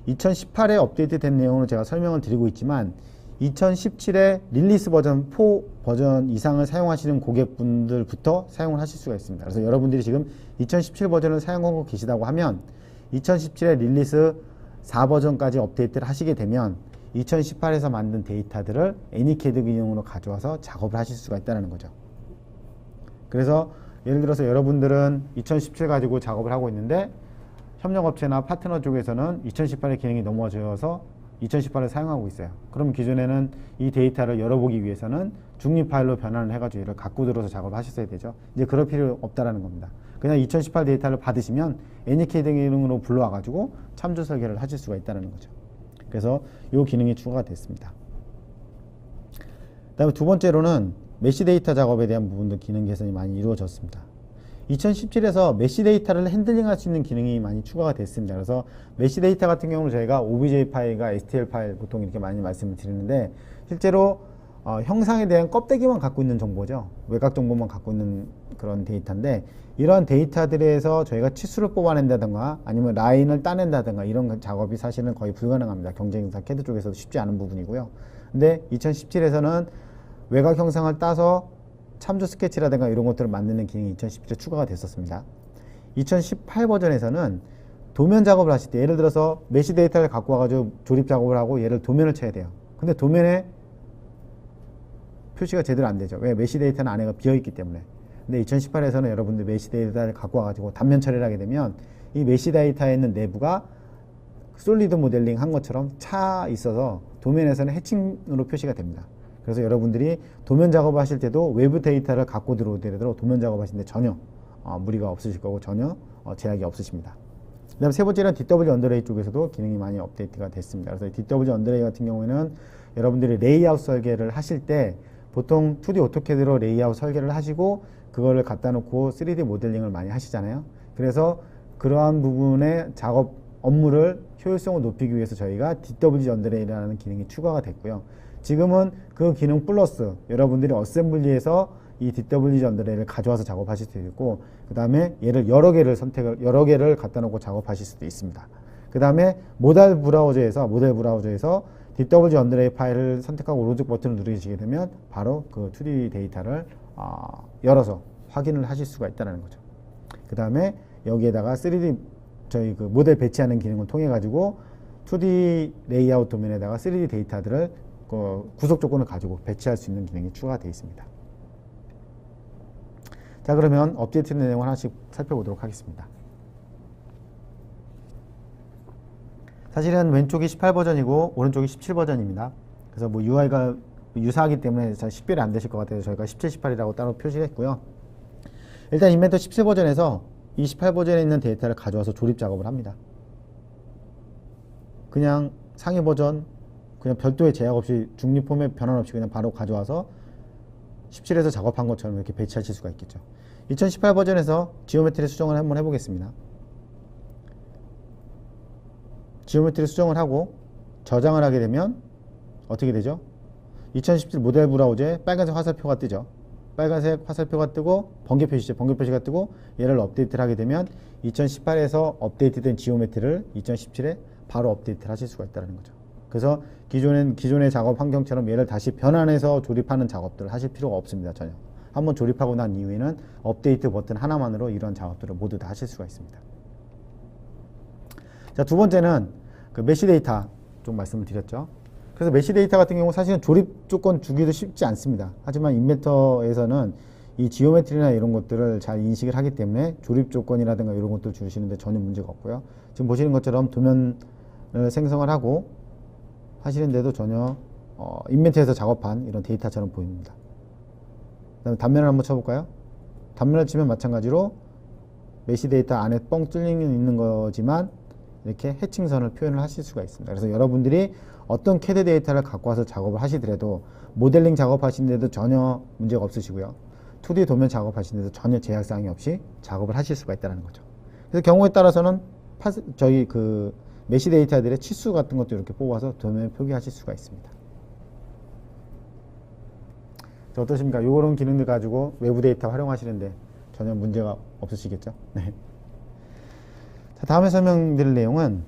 2018에 업데이트된 내용으로 제가 설명을 드리고 있지만 2017에 릴리스 버전 4 버전 이상을 사용하시는 고객분들부터 사용을 하실 수가 있습니다. 그래서 여러분들이 지금 2017 버전을 사용하고 계시다고 하면 2017에 릴리스 4 버전까지 업데이트를 하시게 되면 2018에서 만든 데이터들을 애니캐드 기능으로 가져와서 작업을 하실 수가 있다는 거죠. 그래서 예를 들어서 여러분들은 2017 가지고 작업을 하고 있는데 협력업체나 파트너 쪽에서는 2018의 기능이 넘어져서 2018을 사용하고 있어요. 그럼 기존에는 이 데이터를 열어보기 위해서는 중립 파일로 변환을 해가지고 이를 갖고 들어서 작업을 하셨어야 되죠. 이제 그럴 필요 없다라는 겁니다. 그냥 2018 데이터를 받으시면 애니캐드 기능으로 불러와가지고 참조 설계를 하실 수가 있다는 거죠. 그래서 이 기능이 추가가 됐습니다. 그 다음에 두 번째로는 메시 데이터 작업에 대한 부분도 기능 개선이 많이 이루어졌습니다. 2017에서 메시 데이터를 핸들링할 수 있는 기능이 많이 추가가 됐습니다. 그래서 메시 데이터 같은 경우는 저희가 OBJ 파일과 STL 파일 보통 이렇게 많이 말씀을 드리는데, 실제로 형상에 대한 껍데기만 갖고 있는 정보죠. 외곽 정보만 갖고 있는 그런 데이터인데, 이런 데이터들에서 저희가 치수를 뽑아낸다든가 아니면 라인을 따낸다든가 이런 작업이 사실은 거의 불가능합니다. 경쟁사 캐드 쪽에서도 쉽지 않은 부분이고요. 근데 2017에서는 외곽 형상을 따서 참조 스케치라든가 이런 것들을 만드는 기능이 2017에 추가가 됐었습니다. 2018 버전에서는 도면 작업을 하실 때, 예를 들어서 메시 데이터를 갖고 와가지고 조립 작업을 하고 얘를 도면을 쳐야 돼요. 근데 도면에 표시가 제대로 안 되죠. 왜? 메시 데이터는 안에가 비어있기 때문에. 근데 2018에서는 여러분들 메시 데이터를 갖고 와가지고 단면 처리를 하게 되면 이 메시 데이터에 있는 내부가 솔리드 모델링 한 것처럼 차 있어서 도면에서는 해칭으로 표시가 됩니다. 그래서 여러분들이 도면 작업을 하실 때도 외부 데이터를 갖고 들어오더라도 도면 작업하실 때 전혀 무리가 없으실 거고 전혀 제약이 없으십니다. 그 다음 세 번째는 DW 언더레이 쪽에서도 기능이 많이 업데이트가 됐습니다. 그래서 DW 언더레이 같은 경우에는 여러분들이 레이아웃 설계를 하실 때 보통 2D 오토캐드로 레이아웃 설계를 하시고 그거를 갖다 놓고 3D 모델링을 많이 하시잖아요. 그래서 그러한 부분의 작업 업무를 효율성을 높이기 위해서 저희가 DW 언더레이라는 기능이 추가가 됐고요. 지금은 그 기능 플러스 여러분들이 어셈블리에서 이 DW 언더레이를 가져와서 작업하실 수도 있고, 그 다음에 얘를 여러 개를 갖다 놓고 작업하실 수도 있습니다. 그 다음에 모델 브라우저에서 DW 언더레이 파일을 선택하고 오른쪽 버튼을 누르시게 되면 바로 그 2D 데이터를 열어서 확인을 하실 수가 있다는 거죠. 그 다음에 여기에다가 3D 저희 그 모델 배치하는 기능을 통해 가지고 2D 레이아웃 도면에다가 3D 데이터들을 구속 조건을 가지고 배치할 수 있는 기능이 추가되어 있습니다. 자, 그러면 업데이트된 내용을 하나씩 살펴보도록 하겠습니다. 사실은 왼쪽이 18 버전이고 오른쪽이 17 버전입니다. 그래서 뭐 UI가 유사하기 때문에 잘 식별이 안 되실 것 같아서 저희가 17, 18이라고 따로 표시했고요. 일단 인벤터 17 버전에서 28 버전에 있는 데이터를 가져와서 조립 작업을 합니다. 그냥 상위 버전 그냥 별도의 제약 없이 중립 포맷 변환 없이 그냥 바로 가져와서 17에서 작업한 것처럼 이렇게 배치하실 수가 있겠죠. 2018 버전에서 지오메트리 수정을 한번 해보겠습니다. 지오메트리 수정을 하고 저장을 하게 되면 어떻게 되죠? 2017 모델 브라우저에 빨간색 화살표가 뜨죠. 빨간색 화살표가 뜨고 번개 표시죠. 번개 표시가 뜨고 얘를 업데이트를 하게 되면 2018에서 업데이트된 지오메트리를 2017에 바로 업데이트를 하실 수가 있다는 거죠. 그래서 기존의 작업 환경처럼 얘를 다시 변환해서 조립하는 작업들을 하실 필요가 없습니다. 전혀. 한번 조립하고 난 이후에는 업데이트 버튼 하나만으로 이런 작업들을 모두 다 하실 수가 있습니다. 자, 두 번째는 그 메시 데이터 좀 말씀을 드렸죠. 그래서 메시 데이터 같은 경우 사실은 조립 조건 주기도 쉽지 않습니다. 하지만 인벤터에서는 이 지오메트리나 이런 것들을 잘 인식을 하기 때문에 조립 조건이라든가 이런 것들 주시는데 전혀 문제가 없고요. 지금 보시는 것처럼 도면을 생성을 하고 하시는데도 전혀 인벤터에서 작업한 이런 데이터처럼 보입니다. 그 다음에 단면을 한번 쳐볼까요? 단면을 치면 마찬가지로 메시 데이터 안에 뻥 뚫려 있는 거지만 이렇게 해칭선을 표현을 하실 수가 있습니다. 그래서 여러분들이 어떤 캐드 데이터를 갖고 와서 작업을 하시더라도 모델링 작업하시는데도 전혀 문제가 없으시고요. 2D 도면 작업하시는데도 전혀 제약사항이 없이 작업을 하실 수가 있다는 거죠. 그래서 경우에 따라서는 저희 그 메시 데이터들의 치수 같은 것도 이렇게 뽑아서 도면에 표기하실 수가 있습니다. 자, 어떠십니까? 요런 기능들 가지고 외부 데이터 활용하시는데 전혀 문제가 없으시겠죠? 네. 자, 다음에 설명드릴 내용은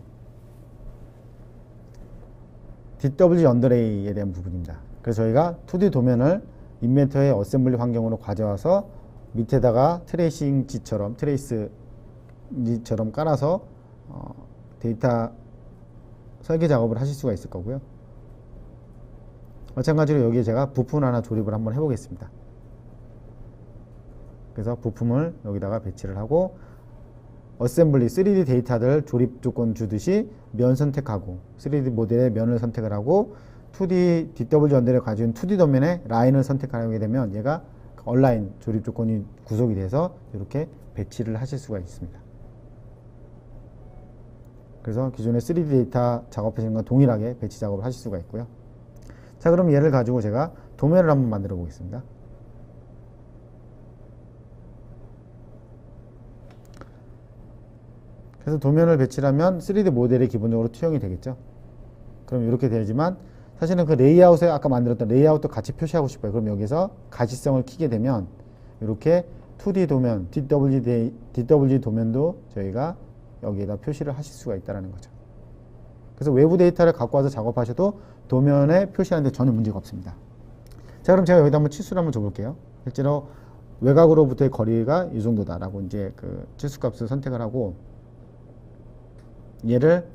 DW 언더레이에 대한 부분입니다. 그래서 저희가 2D 도면을 인벤터의 어셈블리 환경으로 가져와서 밑에다가 트레이싱지처럼 트레이스지처럼 깔아서 데이터 설계 작업을 하실 수가 있을 거고요. 마찬가지로 여기에 제가 부품을 하나 조립을 한번 해보겠습니다. 그래서 부품을 여기다가 배치를 하고 어셈블리 3D 데이터들 조립 조건 주듯이 면 선택하고 3D 모델의 면을 선택을 하고 2D DW 언더레이를 가진 2D 도면에 라인을 선택하게 되면 얘가 얼라인 조립 조건이 구속이 돼서 이렇게 배치를 하실 수가 있습니다. 그래서 기존의 3D 데이터 작업하시는 건 동일하게 배치 작업을 하실 수가 있고요. 자, 그럼 얘를 가지고 제가 도면을 한번 만들어 보겠습니다. 그래서 도면을 배치하면 3D 모델이 기본적으로 투영이 되겠죠. 그럼 이렇게 되지만 사실은 그 레이아웃에 아까 만들었던 레이아웃도 같이 표시하고 싶어요. 그럼 여기서 가시성을 키게 되면 이렇게 2D 도면, DWG 도면도 저희가 여기에다 표시를 하실 수가 있다는 거죠. 그래서 외부 데이터를 갖고 와서 작업하셔도 도면에 표시하는데 전혀 문제가 없습니다. 자, 그럼 제가 여기다 한번 치수를 한번 줘볼게요. 실제로 외곽으로부터의 거리가 이 정도다라고 이제 그 치수값을 선택을 하고 얘를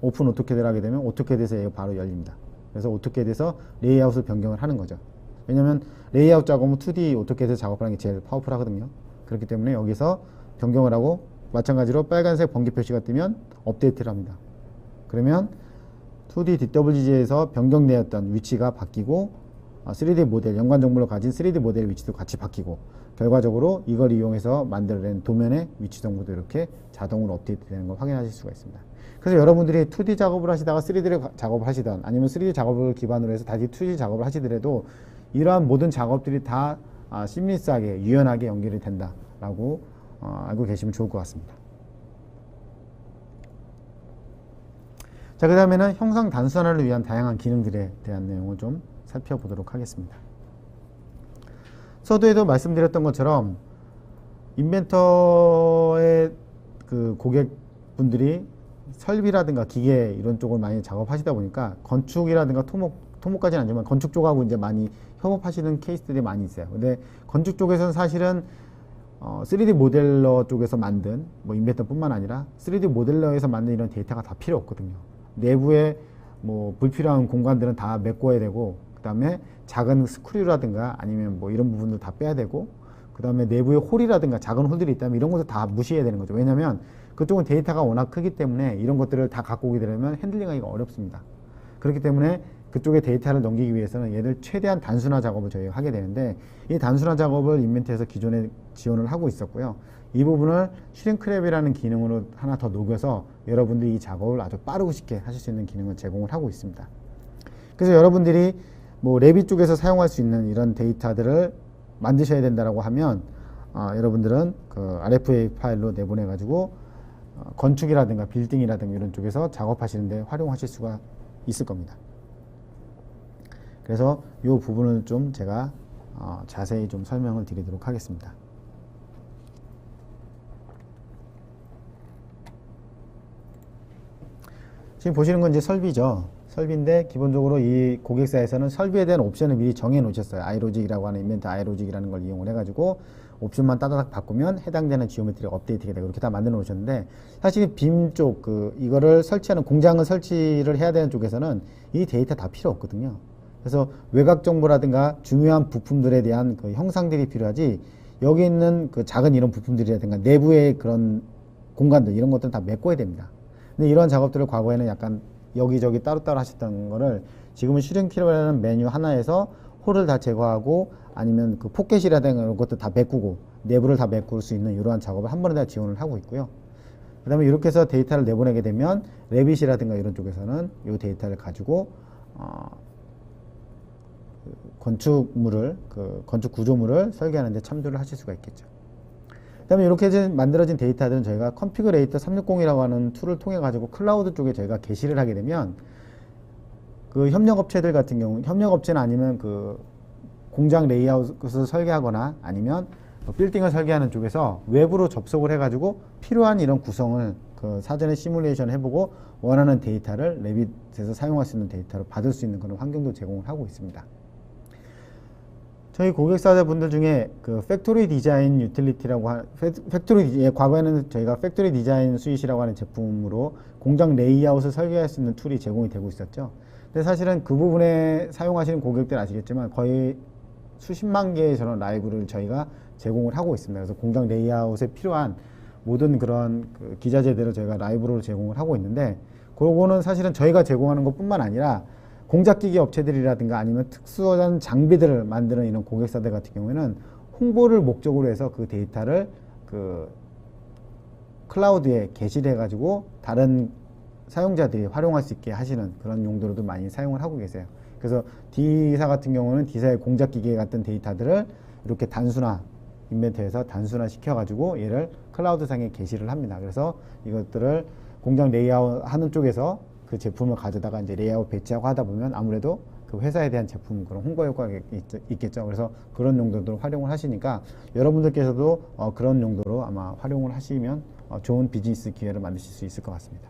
오픈 오토캐드를 하게 되면 오토캐드에서 얘가 바로 열립니다. 그래서 오토캐드에서 레이아웃을 변경을 하는 거죠. 왜냐면 레이아웃 작업은 2D 오토캐드 작업을 하는 게 제일 파워풀하거든요. 그렇기 때문에 여기서 변경을 하고 마찬가지로 빨간색 번개 표시가 뜨면 업데이트를 합니다. 그러면 2D DWG에서 변경되었던 위치가 바뀌고 3D 모델, 연관 정보를 가진 3D 모델의 위치도 같이 바뀌고 결과적으로 이걸 이용해서 만들어낸 도면의 위치 정보도 이렇게 자동으로 업데이트 되는 걸 확인하실 수가 있습니다. 그래서 여러분들이 2D 작업을 하시다가 3D 작업을 하시던 아니면 3D 작업을 기반으로 해서 다시 2D 작업을 하시더라도 이러한 모든 작업들이 다 심리스하게 유연하게 연결이 된다라고 알고 계시면 좋을 것 같습니다. 자, 그 다음에는 형상 단순화를 위한 다양한 기능들에 대한 내용을 좀 살펴보도록 하겠습니다. 서두에도 말씀드렸던 것처럼 인벤터의 그 고객분들이 설비라든가 기계 이런 쪽을 많이 작업하시다 보니까 건축이라든가 토목까지는 아니지만 건축 쪽하고 이제 많이 협업하시는 케이스들이 많이 있어요. 근데 건축 쪽에서는 사실은 3D 모델러 쪽에서 만든 뭐 인벤터뿐만 아니라 3D 모델러에서 만든 이런 데이터가 다 필요 없거든요. 내부에 뭐 불필요한 공간들은 다 메꿔야 되고 그 다음에 작은 스크류라든가 아니면 뭐 이런 부분도 다 빼야 되고 그 다음에 내부에 홀이라든가 작은 홀들이 있다면 이런 것도 다 무시해야 되는 거죠. 왜냐하면 그쪽은 데이터가 워낙 크기 때문에 이런 것들을 다 갖고 오게 되면 핸들링하기가 어렵습니다. 그렇기 때문에 그쪽에 데이터를 넘기기 위해서는 얘를 최대한 단순화 작업을 저희가 하게 되는데 이 단순화 작업을 인벤트에서 기존에 지원을 하고 있었고요. 이 부분을 슈링크랩이라는 기능으로 하나 더 녹여서 여러분들이 이 작업을 아주 빠르고 쉽게 하실 수 있는 기능을 제공을 하고 있습니다. 그래서 여러분들이 뭐 레빗 쪽에서 사용할 수 있는 이런 데이터들을 만드셔야 된다라고 하면 여러분들은 그 RFA 파일로 내보내 가지고 건축이라든가 빌딩이라든가 이런 쪽에서 작업하시는데 활용하실 수가 있을 겁니다. 그래서 이 부분을 좀 제가 자세히 좀 설명을 드리도록 하겠습니다. 지금 보시는 건 이제 설비죠. 설비인데 기본적으로 이 고객사에서는 설비에 대한 옵션을 미리 정해 놓으셨어요. iLogic이라고 하는 인벤트 iLogic이라는 걸 이용을 해가지고 옵션만 따다닥 바꾸면 해당되는 지오메트리가 업데이트가 되고 이렇게 다 만들어 놓으셨는데 사실 빔 쪽 이거를 설치하는 공장을 설치를 해야 되는 쪽에서는 이 데이터 다 필요 없거든요. 그래서 외곽 정보라든가 중요한 부품들에 대한 그 형상들이 필요하지 여기 있는 그 작은 이런 부품들이라든가 내부의 그런 공간들 이런 것들은 다 메꿔야 됩니다. 근데 이러한 작업들을 과거에는 약간 여기저기 따로따로 하셨던 거를 지금은 슈링키라는 메뉴 하나에서 홀을 다 제거하고 아니면 그 포켓이라든가 이런 것도 다 메꾸고 내부를 다 메꿀 수 있는 이러한 작업을 한 번에 다 지원을 하고 있고요. 그 다음에 이렇게 해서 데이터를 내보내게 되면 레빗이라든가 이런 쪽에서는 이 데이터를 가지고 건축물을 건축 구조물을 설계하는 데 참조를 하실 수가 있겠죠. 그 다음에 이렇게 만들어진 데이터들은 저희가 컨피그레이터 360이라고 하는 툴을 통해 가지고 클라우드 쪽에 저희가 게시를 하게 되면 그 협력업체들 같은 경우 협력업체는 아니면 그 공장 레이아웃을 설계하거나 아니면 빌딩을 설계하는 쪽에서 외부로 접속을 해 가지고 필요한 이런 구성을 그 사전에 시뮬레이션 해보고 원하는 데이터를 레빗에서 사용할 수 있는 데이터를 받을 수 있는 그런 환경도 제공을 하고 있습니다. 저희 고객사분들 중에 그 팩토리 디자인 유틸리티라고 과거에는 저희가 팩토리 디자인 스윗이라고 하는 제품으로 공장 레이아웃을 설계할 수 있는 툴이 제공이 되고 있었죠. 근데 사실은 그 부분에 사용하시는 고객들 아시겠지만 거의 수십만 개의 저런 라이브를 저희가 제공을 하고 있습니다. 그래서 공장 레이아웃에 필요한 모든 그런 그 기자재들을 저희가 라이브로 제공을 하고 있는데 그거는 사실은 저희가 제공하는 것뿐만 아니라 공작기기 업체들이라든가 아니면 특수한 장비들을 만드는 이런 고객사들 같은 경우에는 홍보를 목적으로 해서 그 데이터를 그 클라우드에 게시를 해가지고 다른 사용자들이 활용할 수 있게 하시는 그런 용도로도 많이 사용을 하고 계세요. 그래서 D사 같은 경우는 D사의 공작기계 같은 데이터들을 이렇게 단순화 인벤트에서 단순화 시켜가지고 얘를 클라우드상에 게시를 합니다. 그래서 이것들을 공장 레이아웃 하는 쪽에서 그 제품을 가져다가 이제 레이아웃 배치하고 하다 보면 아무래도 그 회사에 대한 제품 그런 홍보 효과가 있겠죠. 그래서 그런 용도로 활용을 하시니까 여러분들께서도 그런 용도로 아마 활용을 하시면 좋은 비즈니스 기회를 만드실 수 있을 것 같습니다.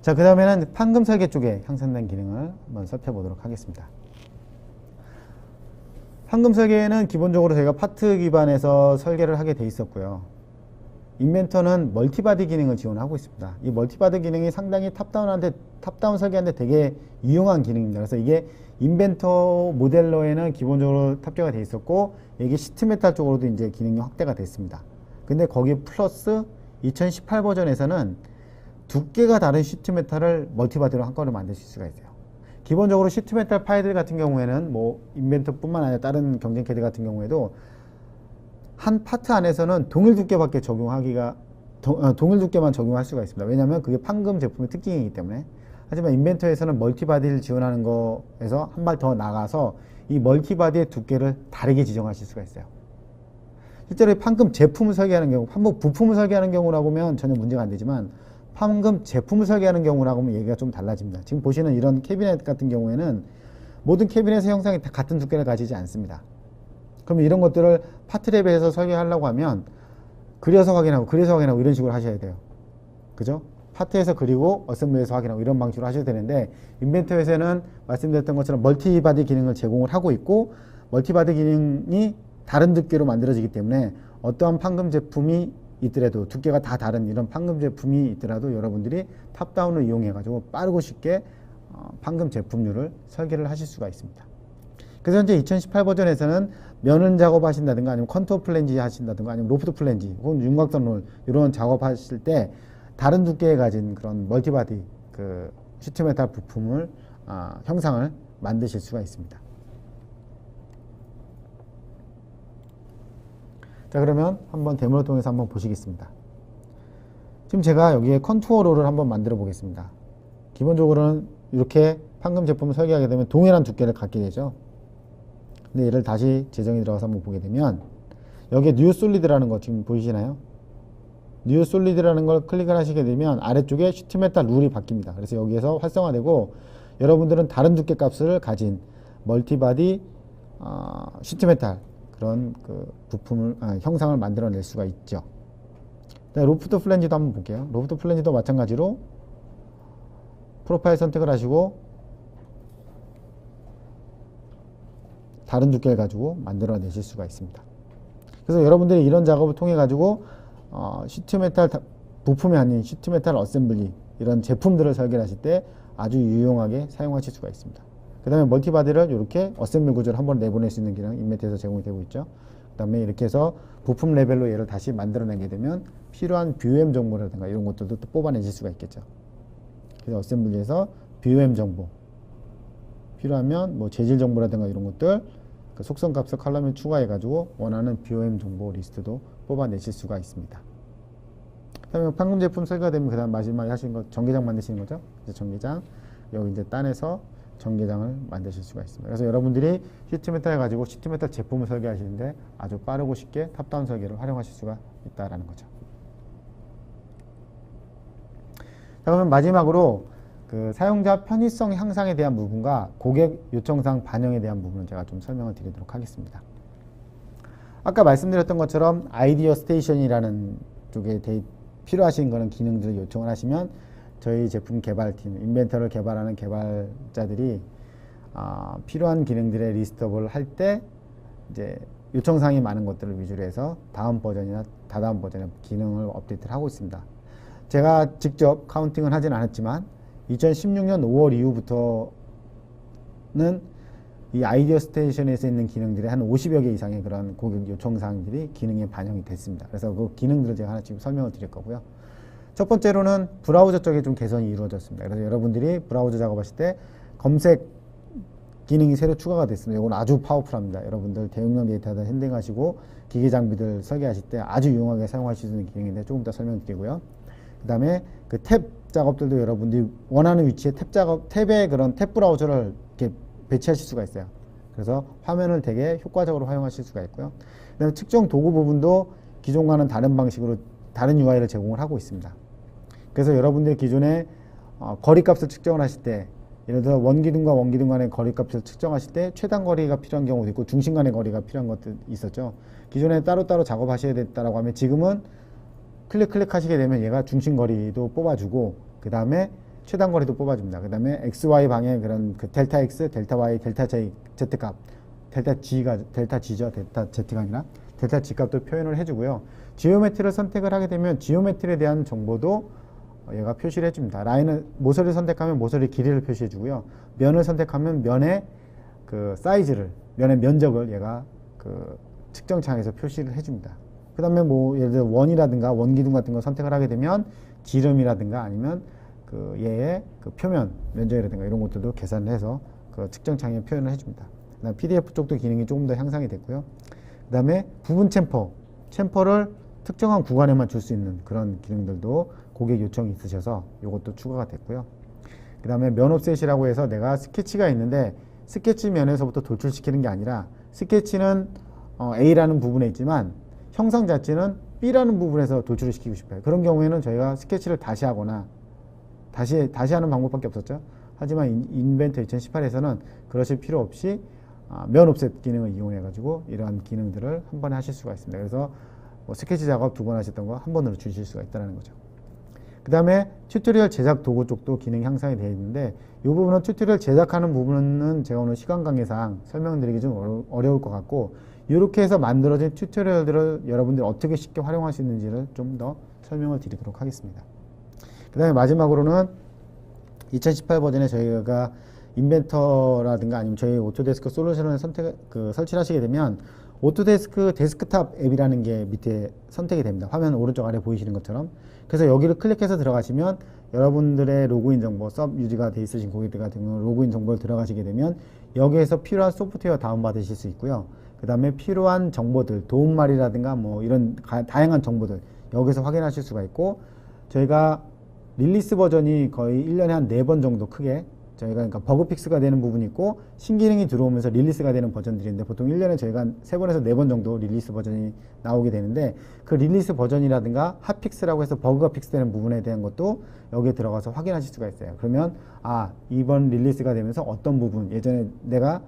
자, 그 다음에는 판금 설계 쪽에 향상된 기능을 한번 살펴보도록 하겠습니다. 판금 설계는 기본적으로 저희가 파트 기반에서 설계를 하게 돼 있었고요. 인벤터는 멀티바디 기능을 지원하고 있습니다. 이 멀티바디 기능이 상당히 탑다운 설계하는데 되게 유용한 기능입니다. 그래서 이게 인벤터 모델러에는 기본적으로 탑재가 돼 있었고, 이게 시트메탈 쪽으로도 이제 기능이 확대가 됐습니다. 근데 거기 플러스 2018 버전에서는 두께가 다른 시트메탈을 멀티바디로 한꺼번에 만드실 수가 있어요. 기본적으로 시트메탈 파이들 같은 경우에는 뭐 인벤터뿐만 아니라 다른 경쟁 캐드 같은 경우에도 한 파트 안에서는 동일 두께밖에 동일 두께만 적용할 수가 있습니다. 왜냐하면 그게 판금 제품의 특징이기 때문에. 하지만 인벤터에서는 멀티바디를 지원하는 거에서 한 발 더 나가서 이 멀티바디의 두께를 다르게 지정하실 수가 있어요. 실제로 판금 제품을 설계하는 경우, 판금 부품을 설계하는 경우라고 하면 전혀 문제가 안 되지만 판금 제품을 설계하는 경우라고 하면 얘기가 좀 달라집니다. 지금 보시는 이런 캐비넷 같은 경우에는 모든 캐비넷의 형상이 다 같은 두께를 가지지 않습니다. 그럼 이런 것들을 파트 레벨에서 설계하려고 하면 그려서 확인하고 이런 식으로 하셔야 돼요. 그죠? 파트에서 그리고 어셈블리에서 확인하고 이런 방식으로 하셔야 되는데, 인벤터에서는 말씀드렸던 것처럼 멀티바디 기능을 제공을 하고 있고, 멀티바디 기능이 다른 두께로 만들어지기 때문에 어떠한 판금 제품이 있더라도, 두께가 다 다른 이런 판금 제품이 있더라도 여러분들이 탑다운을 이용해 가지고 빠르고 쉽게 판금 제품류를 설계를 하실 수가 있습니다. 그래서 현재 2018 버전에서는 면은 작업하신다든가 아니면 컨투어 플랜지 하신다든가 아니면 로프트 플랜지 혹은 윤곽선 롤 이런 작업하실 때 다른 두께에 가진 그런 멀티바디 그 시트메탈 부품을 형상을 만드실 수가 있습니다. 자, 그러면 한번 데모를 통해서 한번 보시겠습니다. 지금 제가 여기에 컨투어 롤을 한번 만들어 보겠습니다. 기본적으로는 이렇게 판금 제품을 설계하게 되면 동일한 두께를 갖게 되죠. 근데 얘를 다시 재정에 들어가서 한번 보게 되면 여기에 뉴 솔리드라는 거 지금 보이시나요? 뉴 솔리드라는 걸 클릭을 하시게 되면 아래쪽에 시트메탈 룰이 바뀝니다. 그래서 여기에서 활성화되고 여러분들은 다른 두께 값을 가진 멀티바디 시트메탈 그런 그 부품을 형상을 만들어낼 수가 있죠. 로프트 플랜지도 한번 볼게요. 로프트 플랜지도 마찬가지로 프로파일 선택을 하시고 다른 두께를 가지고 만들어내실 수가 있습니다. 그래서 여러분들이 이런 작업을 통해 가지고 시트메탈 부품이 아닌 시트메탈 어셈블리 이런 제품들을 설계하실 때 아주 유용하게 사용하실 수가 있습니다. 그 다음에 멀티바디를 이렇게 어셈블리 구조를 한번 내보낼 수 있는 기능 인벤트에서 제공이 되고 있죠. 그 다음에 이렇게 해서 부품 레벨로 얘를 다시 만들어내게 되면 필요한 BOM 정보라든가 이런 것들도 또 뽑아내실 수가 있겠죠. 그래서 어셈블리에서 BOM 정보 필요하면 뭐 재질 정보라든가 이런 것들 그 속성 값을 컬럼에 추가해 가지고 원하는 BOM 정보 리스트도 뽑아내실 수가 있습니다. 그다음에 판금 제품 설계가 되면 그다음 마지막에 하시는 거 전개장 만드시는 거죠. 이제 전개장 여기 이제 딴에서 전개장을 만드실 수가 있습니다. 그래서 여러분들이 시트메탈 가지고 시트메탈 제품을 설계하시는데 아주 빠르고 쉽게 탑다운 설계를 활용하실 수가 있다라는 거죠. 자, 그러면 마지막으로 그 사용자 편의성 향상에 대한 부분과 고객 요청사항 반영에 대한 부분을 제가 좀 설명을 드리도록 하겠습니다. 아까 말씀드렸던 것처럼 아이디어 스테이션이라는 쪽에 필요하신 거는 기능들을 요청을 하시면 저희 제품 개발팀, 인벤터를 개발하는 개발자들이 필요한 기능들의 리스트업을 할 때 이제 요청사항이 많은 것들을 위주로 해서 다음 버전이나 다다음 버전의 기능을 업데이트를 하고 있습니다. 제가 직접 카운팅을 하진 않았지만 2016년 5월 이후부터는 이 아이디어 스테이션에서 있는 기능들이 한 50여 개 이상의 그런 고객 요청사항들이 기능에 반영이 됐습니다. 그래서 그 기능들을 제가 하나 지금 설명을 드릴 거고요. 첫 번째로는 브라우저 쪽에 좀 개선이 이루어졌습니다. 그래서 여러분들이 브라우저 작업하실 때 검색 기능이 새로 추가가 됐습니다. 이건 아주 파워풀합니다. 여러분들 대용량 데이터들 핸딩하시고 기계 장비들 설계하실 때 아주 유용하게 사용하실 수 있는 기능인데 조금 더 설명드리고요. 그 다음에 그 탭 작업들도 여러분들이 원하는 위치에 탭의 그런 탭 브라우저를 이렇게 배치하실 수가 있어요. 그래서 화면을 되게 효과적으로 활용하실 수가 있고요. 그 다음에 특정 도구 부분도 기존과는 다른 방식으로 다른 UI를 제공을 하고 있습니다. 그래서 여러분들이 기존에 거리값을 측정을 하실 때, 예를 들어 원기둥과 원기둥 간의 거리값을 측정하실 때 최단 거리가 필요한 경우도 있고 중심 간의 거리가 필요한 것도 있었죠. 기존에 따로따로 작업하셔야 됐다라고 하면 지금은 클릭 하시게 되면 얘가 중심 거리도 뽑아주고 그 다음에 최단 거리도 뽑아줍니다. 그 다음에 XY 방향 그런 그 델타 X, 델타 Y, 델타 Z 값, 델타 G죠. 델타 Z가 아니라 델타 G 값도 표현을 해주고요. 지오메트리를 선택을 하게 되면 지오메트리에 대한 정보도 얘가 표시를 해줍니다. 라인을 모서리를 선택하면 모서리 길이를 표시해주고요. 면을 선택하면 면의 그 사이즈를, 면의 면적을 얘가 그 측정창에서 표시를 해줍니다. 그 다음에 뭐 예를 들어 원이라든가 원기둥 같은 거 선택을 하게 되면 지름이라든가 아니면 그 얘의 그 표면 면적이라든가 이런 것들도 계산을 해서 그 측정창에 표현을 해줍니다. 그다음 PDF 쪽도 기능이 조금 더 향상이 됐고요. 그 다음에 부분 챔퍼를 특정한 구간에만 줄 수 있는 그런 기능들도 고객 요청이 있으셔서 이것도 추가가 됐고요. 그 다음에 면 옵셋이라고 해서 내가 스케치가 있는데 스케치 면에서부터 돌출시키는 게 아니라 스케치는 A라는 부분에 있지만 형상 자체는 B라는 부분에서 돌출을 시키고 싶어요. 그런 경우에는 저희가 스케치를 다시 하거나 다시 하는 방법밖에 없었죠. 하지만 인벤터 2018에서는 그러실 필요 없이 면 옵셋 기능을 이용해 가지고 이러한 기능들을 한 번에 하실 수가 있습니다. 그래서 뭐 스케치 작업 2번 하셨던 거 한 번으로 주실 수가 있다는 거죠. 그 다음에 튜토리얼 제작 도구 쪽도 기능 향상이 되어 있는데 이 부분은 튜토리얼 제작하는 부분은 제가 오늘 시간 관계상 설명드리기 좀 어려울 것 같고 이렇게 해서 만들어진 튜토리얼들을 여러분들이 어떻게 쉽게 활용할 수 있는지를 좀 더 설명을 드리도록 하겠습니다. 그 다음에 마지막으로는 2018 버전에 저희가 인벤터라든가 아니면 저희 오토데스크 솔루션을 설치를 하시게 되면 오토데스크 데스크탑 앱이라는 게 밑에 선택이 됩니다. 화면 오른쪽 아래 보이시는 것처럼. 그래서 여기를 클릭해서 들어가시면 여러분들의 로그인 정보, 서브 유지가 돼 있으신 고객들 같은 경우는 로그인 정보를 들어가시게 되면 여기에서 필요한 소프트웨어 다운받으실 수 있고요. 그 다음에 필요한 정보들, 도움말이라든가 뭐 이런 다양한 정보들 여기서 확인하실 수가 있고 저희가 릴리스 버전이 거의 1년에 한 4번 정도 크게 저희가 그러니까 버그 픽스가 되는 부분이 있고 신기능이 들어오면서 릴리스가 되는 버전들인데 보통 1년에 저희가 3번에서 4번 정도 릴리스 버전이 나오게 되는데 그 릴리스 버전이라든가 핫픽스라고 해서 버그가 픽스되는 부분에 대한 것도 여기에 들어가서 확인하실 수가 있어요. 그러면 이번 릴리스가 되면서 어떤 부분 예전에 내가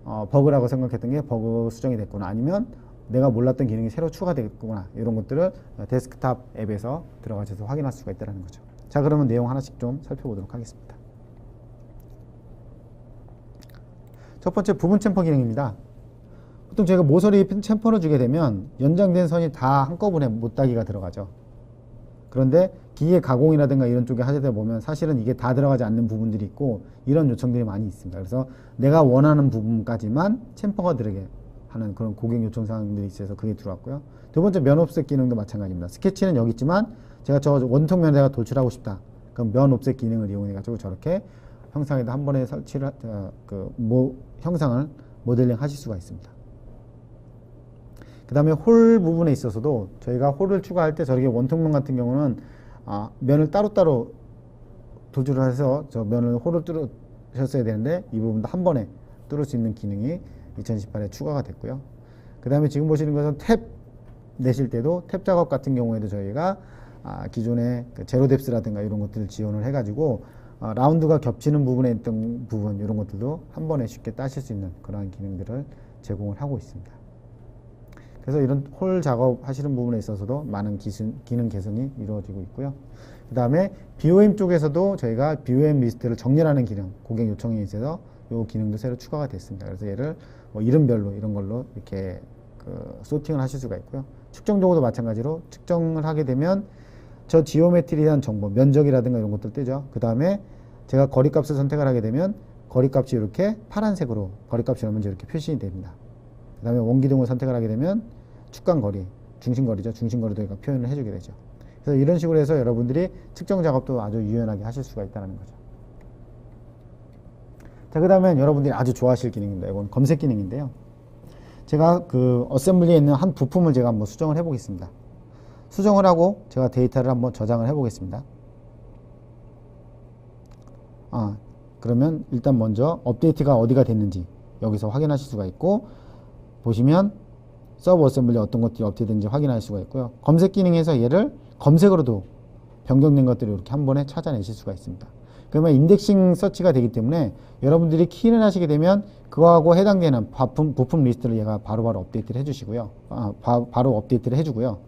버그라고 생각했던 게 버그 수정이 됐구나 아니면 내가 몰랐던 기능이 새로 추가됐구나 이런 것들을 데스크탑 앱에서 들어가셔서 확인할 수가 있다는 거죠. 자 그러면 내용 하나씩 좀 살펴보도록 하겠습니다. 첫 번째 부분 챔퍼 기능입니다. 보통 저희가 모서리 챔퍼를 주게 되면 연장된 선이 다 한꺼번에 못따기가 들어가죠. 그런데 기계 가공이라든가 이런 쪽에 하시다 보면 사실은 이게 다 들어가지 않는 부분들이 있고 이런 요청들이 많이 있습니다. 그래서 내가 원하는 부분까지만 챔퍼가 들어게 하는 그런 고객 요청 사항들이 있어서 그게 들어왔고요. 두 번째 면 옵셋 기능도 마찬가지입니다. 스케치는 여기 있지만 제가 저 원통 면에다가 돌출하고 싶다. 그럼 면 옵셋 기능을 이용해 가지고 저렇게 형상에다 한 번에 설치를 형상을 모델링 하실 수가 있습니다. 그 다음에 홀 부분에 있어서도 저희가 홀을 추가할 때 저렇게 원통면 같은 경우는 면을 따로따로 돌출을 해서 저 면을 홀을 뚫으셨어야 되는데 이 부분도 한 번에 뚫을 수 있는 기능이 2018에 추가가 됐고요. 그 다음에 지금 보시는 것은 탭 내실 때도 탭 작업 같은 경우에도 저희가 기존의 그 제로 뎁스라든가 이런 것들을 지원을 해가지고 라운드가 겹치는 부분에 있던 부분 이런 것들도 한 번에 쉽게 따실 수 있는 그러한 기능들을 제공을 하고 있습니다. 그래서 이런 홀 작업 하시는 부분에 있어서도 많은 기능 개선이 이루어지고 있고요. 그 다음에 BOM 쪽에서도 저희가 BOM 리스트를 정렬하는 기능 고객 요청이 있어서 이 기능도 새로 추가가 됐습니다. 그래서 얘를 뭐 이름별로 이런 걸로 이렇게 소팅을 하실 수가 있고요. 측정 도구도 마찬가지로 측정을 하게 되면 저 지오메트리에 대한 정보, 면적이라든가 이런 것들 뜨죠. 그 다음에 제가 거리값을 선택을 하게 되면 거리값이 이렇게 파란색으로 거리값이 나오면 이렇게 표시가 됩니다. 그 다음에 원기둥을 선택을 하게 되면 축간 거리, 중심거리죠. 중심거리도 표현을 해주게 되죠. 그래서 이런 식으로 해서 여러분들이 측정 작업도 아주 유연하게 하실 수가 있다는 거죠. 자, 그 다음엔 여러분들이 아주 좋아하실 기능입니다. 이건 검색 기능인데요. 제가 그 어셈블리에 있는 한 부품을 제가 한번 수정을 해 보겠습니다. 수정을 하고 제가 데이터를 한번 저장을 해 보겠습니다. 그러면 일단 먼저 업데이트가 어디가 됐는지 여기서 확인하실 수가 있고 보시면 서브 어셈블리 어떤 것들이 업데이트 됐는지 확인할 수가 있고요. 검색 기능에서 얘를 검색으로도 변경된 것들을 이렇게 한 번에 찾아내실 수가 있습니다. 그러면 인덱싱 서치가 되기 때문에 여러분들이 키를 하시게 되면 그거하고 해당되는 부품 리스트를 얘가 바로바로 업데이트를 해주시고요. 바로 업데이트를 해주고요.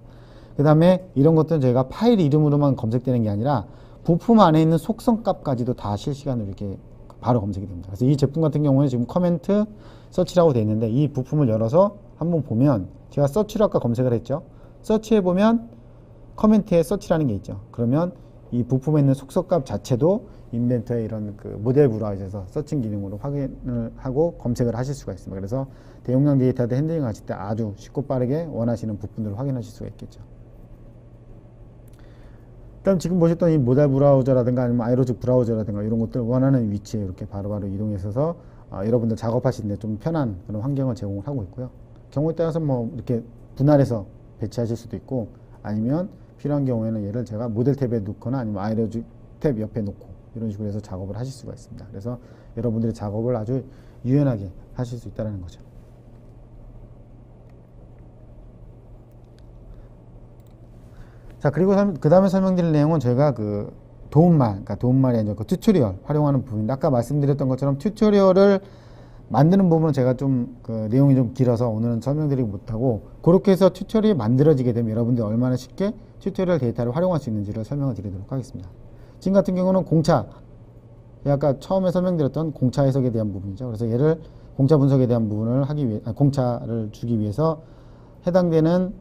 그 다음에 이런 것들은 저희가 파일 이름으로만 검색되는 게 아니라 부품 안에 있는 속성 값까지도 다 실시간으로 이렇게 바로 검색이 됩니다. 그래서 이 제품 같은 경우는 지금 커멘트 서치라고 되어 있는데 이 부품을 열어서 한번 보면 제가 서치로 아까 검색을 했죠. 서치해 보면 커멘트에 서치라는 게 있죠. 그러면 이 부품에 있는 속성값 자체도 인벤터의 이런 그 모델 브라우저에서 서칭 기능으로 확인을 하고 검색을 하실 수가 있습니다. 그래서 대용량 데이터들 핸들링 하실 때 아주 쉽고 빠르게 원하시는 부품들을 확인하실 수가 있겠죠. 일단 지금 보셨던 이 모델 브라우저라든가 아니면 아이로즈 브라우저라든가 이런 것들 원하는 위치에 이렇게 바로바로 이동해서 여러분들 작업하시는데 좀 편한 그런 환경을 제공을 하고 있고요. 경우에 따라서 뭐 이렇게 분할해서 배치하실 수도 있고 아니면 필요한 경우에는 얘를 제가 모델 탭에 놓거나 아니면 아이로즈 탭 옆에 놓고 이런 식으로 해서 작업을 하실 수가 있습니다. 그래서 여러분들의 작업을 아주 유연하게 하실 수 있다는 거죠. 자, 그리고 그 다음에 설명드릴 내용은 저희가 그 그러니까 도움말이 아니라 그 튜토리얼 활용하는 부분인데 아까 말씀드렸던 것처럼 튜토리얼을 만드는 부분은 제가 좀 그 내용이 좀 길어서 오늘은 설명드리지 못하고 그렇게 해서 튜토리얼이 만들어지게 되면 여러분들이 얼마나 쉽게 튜토리얼 데이터를 활용할 수 있는지를 설명을 드리도록 하겠습니다. 지금 같은 경우는 공차, 아까 처음에 설명드렸던 공차 해석에 대한 부분이죠. 그래서 얘를 공차 분석에 대한 부분을 하기 위해 공차를 주기 위해서 해당되는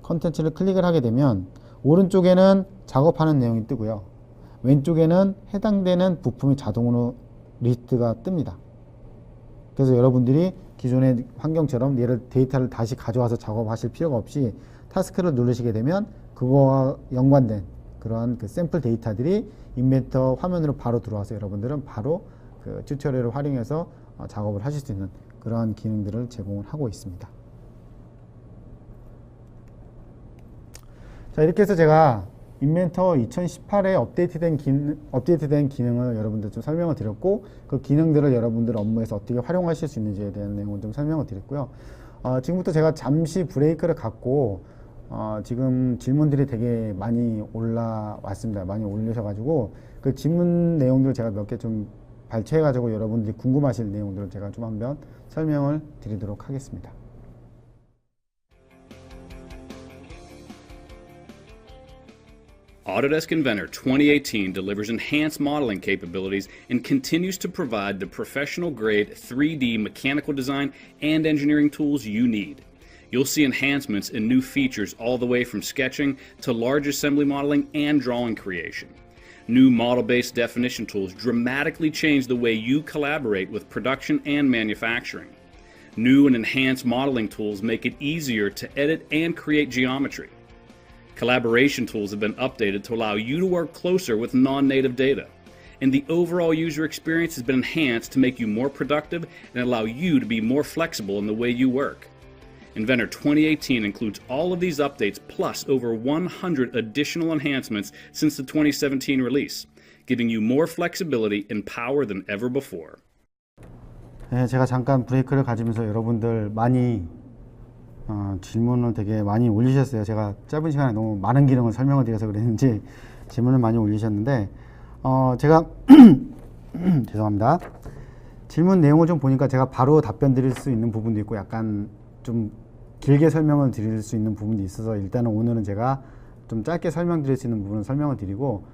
컨텐츠를 클릭을 하게 되면 오른쪽에는 작업하는 내용이 뜨고요. 왼쪽에는 해당되는 부품이 자동으로 리스트가 뜹니다. 그래서 여러분들이 기존의 환경처럼 얘를 데이터를 다시 가져와서 작업하실 필요가 없이 타스크를 누르시게 되면 그거와 연관된 그러한 그 샘플 데이터들이 인벤터 화면으로 바로 들어와서 여러분들은 바로 그 튜토리얼을 활용해서 작업을 하실 수 있는 그러한 기능들을 제공을 하고 있습니다. 자, 이렇게 해서 제가 인벤터 2018에 업데이트된 기능을 여러분들 좀 설명을 드렸고 그 기능들을 여러분들 업무에서 어떻게 활용하실 수 있는지에 대한 내용을 좀 설명을 드렸고요. 지금부터 제가 잠시 브레이크를 갖고 지금 질문들이 되게 많이 올라왔습니다. 많이 올리셔가지고 그 질문 내용들 제가 몇 개 좀 발췌해가지고 여러분들이 궁금하실 내용들을 제가 좀 한번 설명을 드리도록 하겠습니다. Autodesk Inventor 2018 delivers enhanced modeling capabilities and continues to provide the professional-grade 3D mechanical design and engineering tools you need. You'll see enhancements and new features all the way from sketching to large assembly modeling and drawing creation. New model-based definition tools dramatically change the way you collaborate with production and manufacturing. New and enhanced modeling tools make it easier to edit and create geometry. Collaboration tools have been updated to allow you to work closer with non-native data. And the overall user experience has been enhanced to make you more productive and allow you to be more flexible in the way you work. Inventor 2018 includes all of these updates plus over 100 additional enhancements since the 2017 release, giving you more flexibility and power than ever before. 네, 제가 잠깐 브레이크를 가지면서 여러분들 많이 질문을 되게 많이 올리셨어요. 제가 짧은 시간에 너무 많은 기능을 설명을 드려서 그랬는지 질문을 많이 올리셨는데 제가 죄송합니다. 질문 내용을 좀 보니까 제가 바로 답변 드릴 수 있는 부분도 있고 약간 좀 길게 설명을 드릴 수 있는 부분도 있어서 일단은 오늘은 제가 좀 짧게 설명드릴 수 있는 부분은 설명을 드리고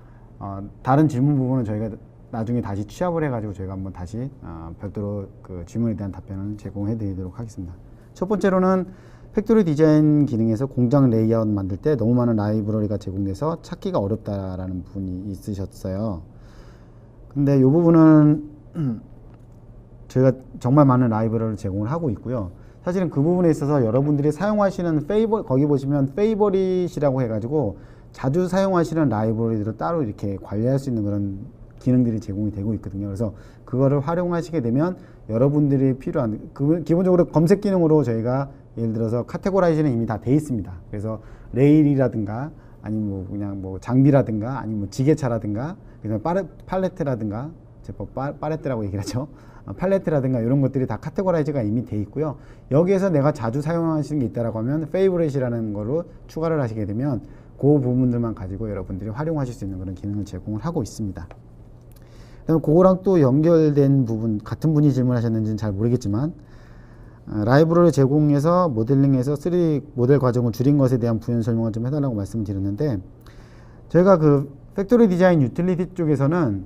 다른 질문 부분은 저희가 나중에 다시 취합을 해가지고 저희가 한번 다시 별도로 그 질문에 대한 답변을 제공해 드리도록 하겠습니다. 첫 번째로는 팩토리 디자인 기능에서 공장 레이아웃 만들 때 너무 많은 라이브러리가 제공돼서 찾기가 어렵다라는 부분이 있으셨어요. 근데 이 부분은 저희가 정말 많은 라이브러리를 제공을 하고 있고요. 사실은 그 부분에 있어서 여러분들이 사용하시는 거기 보시면 페이버릿이라고 해가지고 자주 사용하시는 라이브러리들을 따로 이렇게 관리할 수 있는 그런 기능들이 제공이 되고 있거든요. 그래서 그거를 활용하시게 되면 여러분들이 필요한 기본적으로 검색 기능으로 저희가 예를 들어서 카테고라이즈는 이미 다 돼 있습니다. 그래서 레일이라든가 아니면 뭐 그냥 뭐 장비라든가 아니면 뭐 지게차라든가 그다음에 팔레트라든가 제법 팔레트라고 얘기를 하죠. 팔레트라든가 이런 것들이 다 카테고라이즈가 이미 돼 있고요. 여기에서 내가 자주 사용하시는 게 있다라고 하면 페이버릿이라는 거로 추가를 하시게 되면 그 부분들만 가지고 여러분들이 활용하실 수 있는 그런 기능을 제공을 하고 있습니다. 그다음에 그거랑 또 연결된 부분, 같은 분이 질문하셨는지는 잘 모르겠지만 라이브러리 제공해서 모델링해서 3D 모델 과정을 줄인 것에 대한 부연 설명을 좀 해달라고 말씀드렸는데, 저희가 그 팩토리 디자인 유틸리티 쪽에서는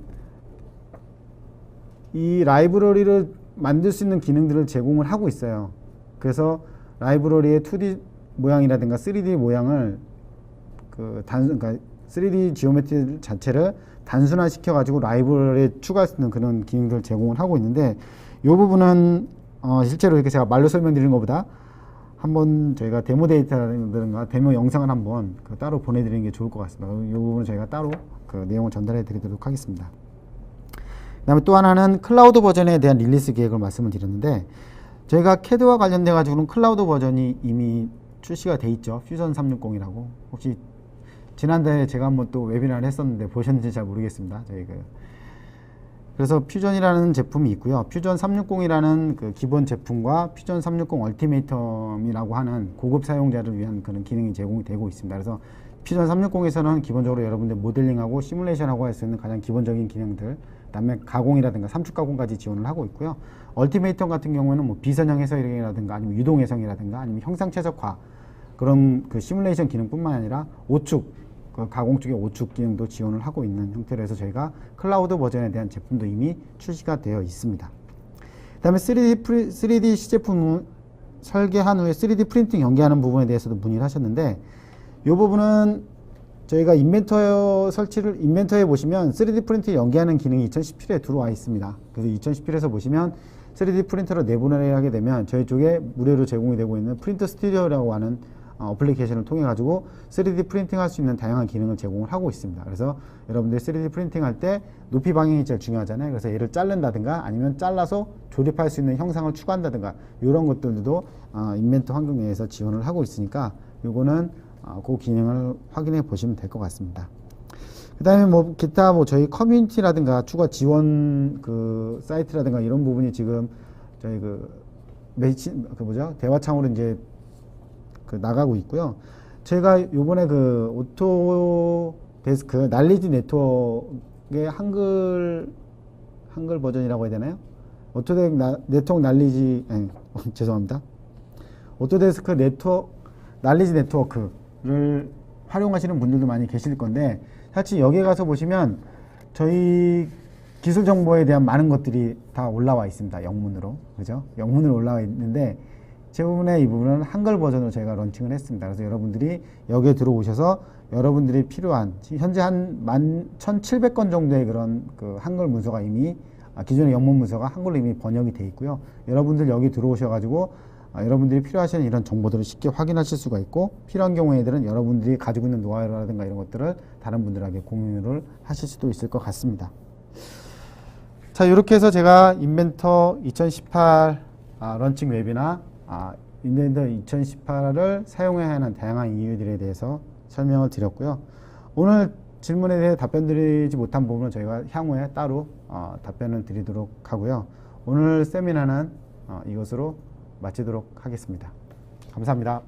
이 라이브러리를 만들 수 있는 기능들을 제공을 하고 있어요. 그래서 라이브러리의 2D 모양이라든가 3D 모양을 그러니까 3D 지오메트리 자체를 단순화시켜 가지고 라이브러리에 추가할 수 있는 그런 기능들을 제공을 하고 있는데, 이 부분은 실제로 이렇게 제가 말로 설명드리는 것보다 한번 저희가 데모 데이터라든가 데모 영상을 한번 따로 보내드리는 게 좋을 것 같습니다. 이 부분은 저희가 따로 그 내용을 전달해 드리도록 하겠습니다. 그 다음에 또 하나는 클라우드 버전에 대한 릴리스 계획을 말씀을 드렸는데, 저희가 CAD와 관련돼 가지고는 클라우드 버전이 이미 출시가 돼 있죠. 퓨전 360이라고. 혹시 지난달에 제가 한번 또 웨비나를 했었는데 보셨는지 잘 모르겠습니다. 저희 그래서 퓨전이라는 제품이 있고요. 퓨전 360이라는 그 기본 제품과 퓨전 360 얼티메이텀이라고 하는 고급 사용자를 위한 그런 기능이 제공이 되고 있습니다. 그래서 퓨전 360에서는 기본적으로 여러분들 모델링하고 시뮬레이션하고 할 수 있는 가장 기본적인 기능들, 그다음에 가공이라든가 삼축 가공까지 지원을 하고 있고요. 얼티메이텀 같은 경우에는 뭐 비선형 해석이라든가 아니면 유동 해석이라든가 아니면 형상 최적화, 그런 그 시뮬레이션 기능뿐만 아니라 오축, 그 가공 쪽의 오축 기능도 지원을 하고 있는 형태로 해서 저희가 클라우드 버전에 대한 제품도 이미 출시가 되어 있습니다. 그 다음에 3D 시제품 설계한 후에 3D 프린팅 연계하는 부분에 대해서도 문의를 하셨는데, 이 부분은 저희가 인벤터에 보시면 3D 프린팅 연계하는 기능이 2017에 들어와 있습니다. 그래서 2017에서 보시면 3D 프린터로 내보내게 하게 되면 저희 쪽에 무료로 제공이 되고 있는 프린터 스튜디오라고 하는 어플리케이션을 통해 가지고 3D 프린팅 할 수 있는 다양한 기능을 제공을 하고 있습니다. 그래서 여러분들 3D 프린팅 할 때 높이 방향이 제일 중요하잖아요. 그래서 얘를 자른다든가 아니면 잘라서 조립할 수 있는 형상을 추가한다든가 이런 것들도 인벤터 환경 내에서 지원을 하고 있으니까 요거는 그 기능을 확인해 보시면 될 것 같습니다. 그 다음에 뭐 기타 뭐 저희 커뮤니티라든가 추가 지원 그 사이트라든가 이런 부분이 지금 저희 대화창으로 이제 나가고 있고요. 제가 요번에 그 오토데스크 날리지 네트워크의 한글 버전이라고 해야 되나요? 네트워크 날리지, 죄송합니다. 오토데스크 날리지 네트워크를 활용하시는 분들도 많이 계실 건데, 사실 여기에 가서 보시면 저희 기술 정보에 대한 많은 것들이 다 올라와 있습니다. 영문으로. 그죠? 영문으로 올라와 있는데, 대부분의 이 부분은 한글 버전으로 저희가 런칭을 했습니다. 그래서 여러분들이 여기에 들어오셔서 여러분들이 필요한 현재 한 11,700건 정도의 그런 그 한글 문서가 이미 기존의 영문 문서가 한글로 이미 번역이 돼 있고요. 여러분들 여기 들어오셔가지고 여러분들이 필요하시는 이런 정보들을 쉽게 확인하실 수가 있고, 필요한 경우에들은 여러분들이 가지고 있는 노하우라든가 이런 것들을 다른 분들에게 공유를 하실 수도 있을 것 같습니다. 자, 이렇게 해서 제가 인벤터 2018 런칭 웨비나 인벤터 2018을 사용해야 하는 다양한 이유들에 대해서 설명을 드렸고요. 오늘 질문에 대해 답변 드리지 못한 부분은 저희가 향후에 따로 답변을 드리도록 하고요. 오늘 세미나는 이것으로 마치도록 하겠습니다. 감사합니다.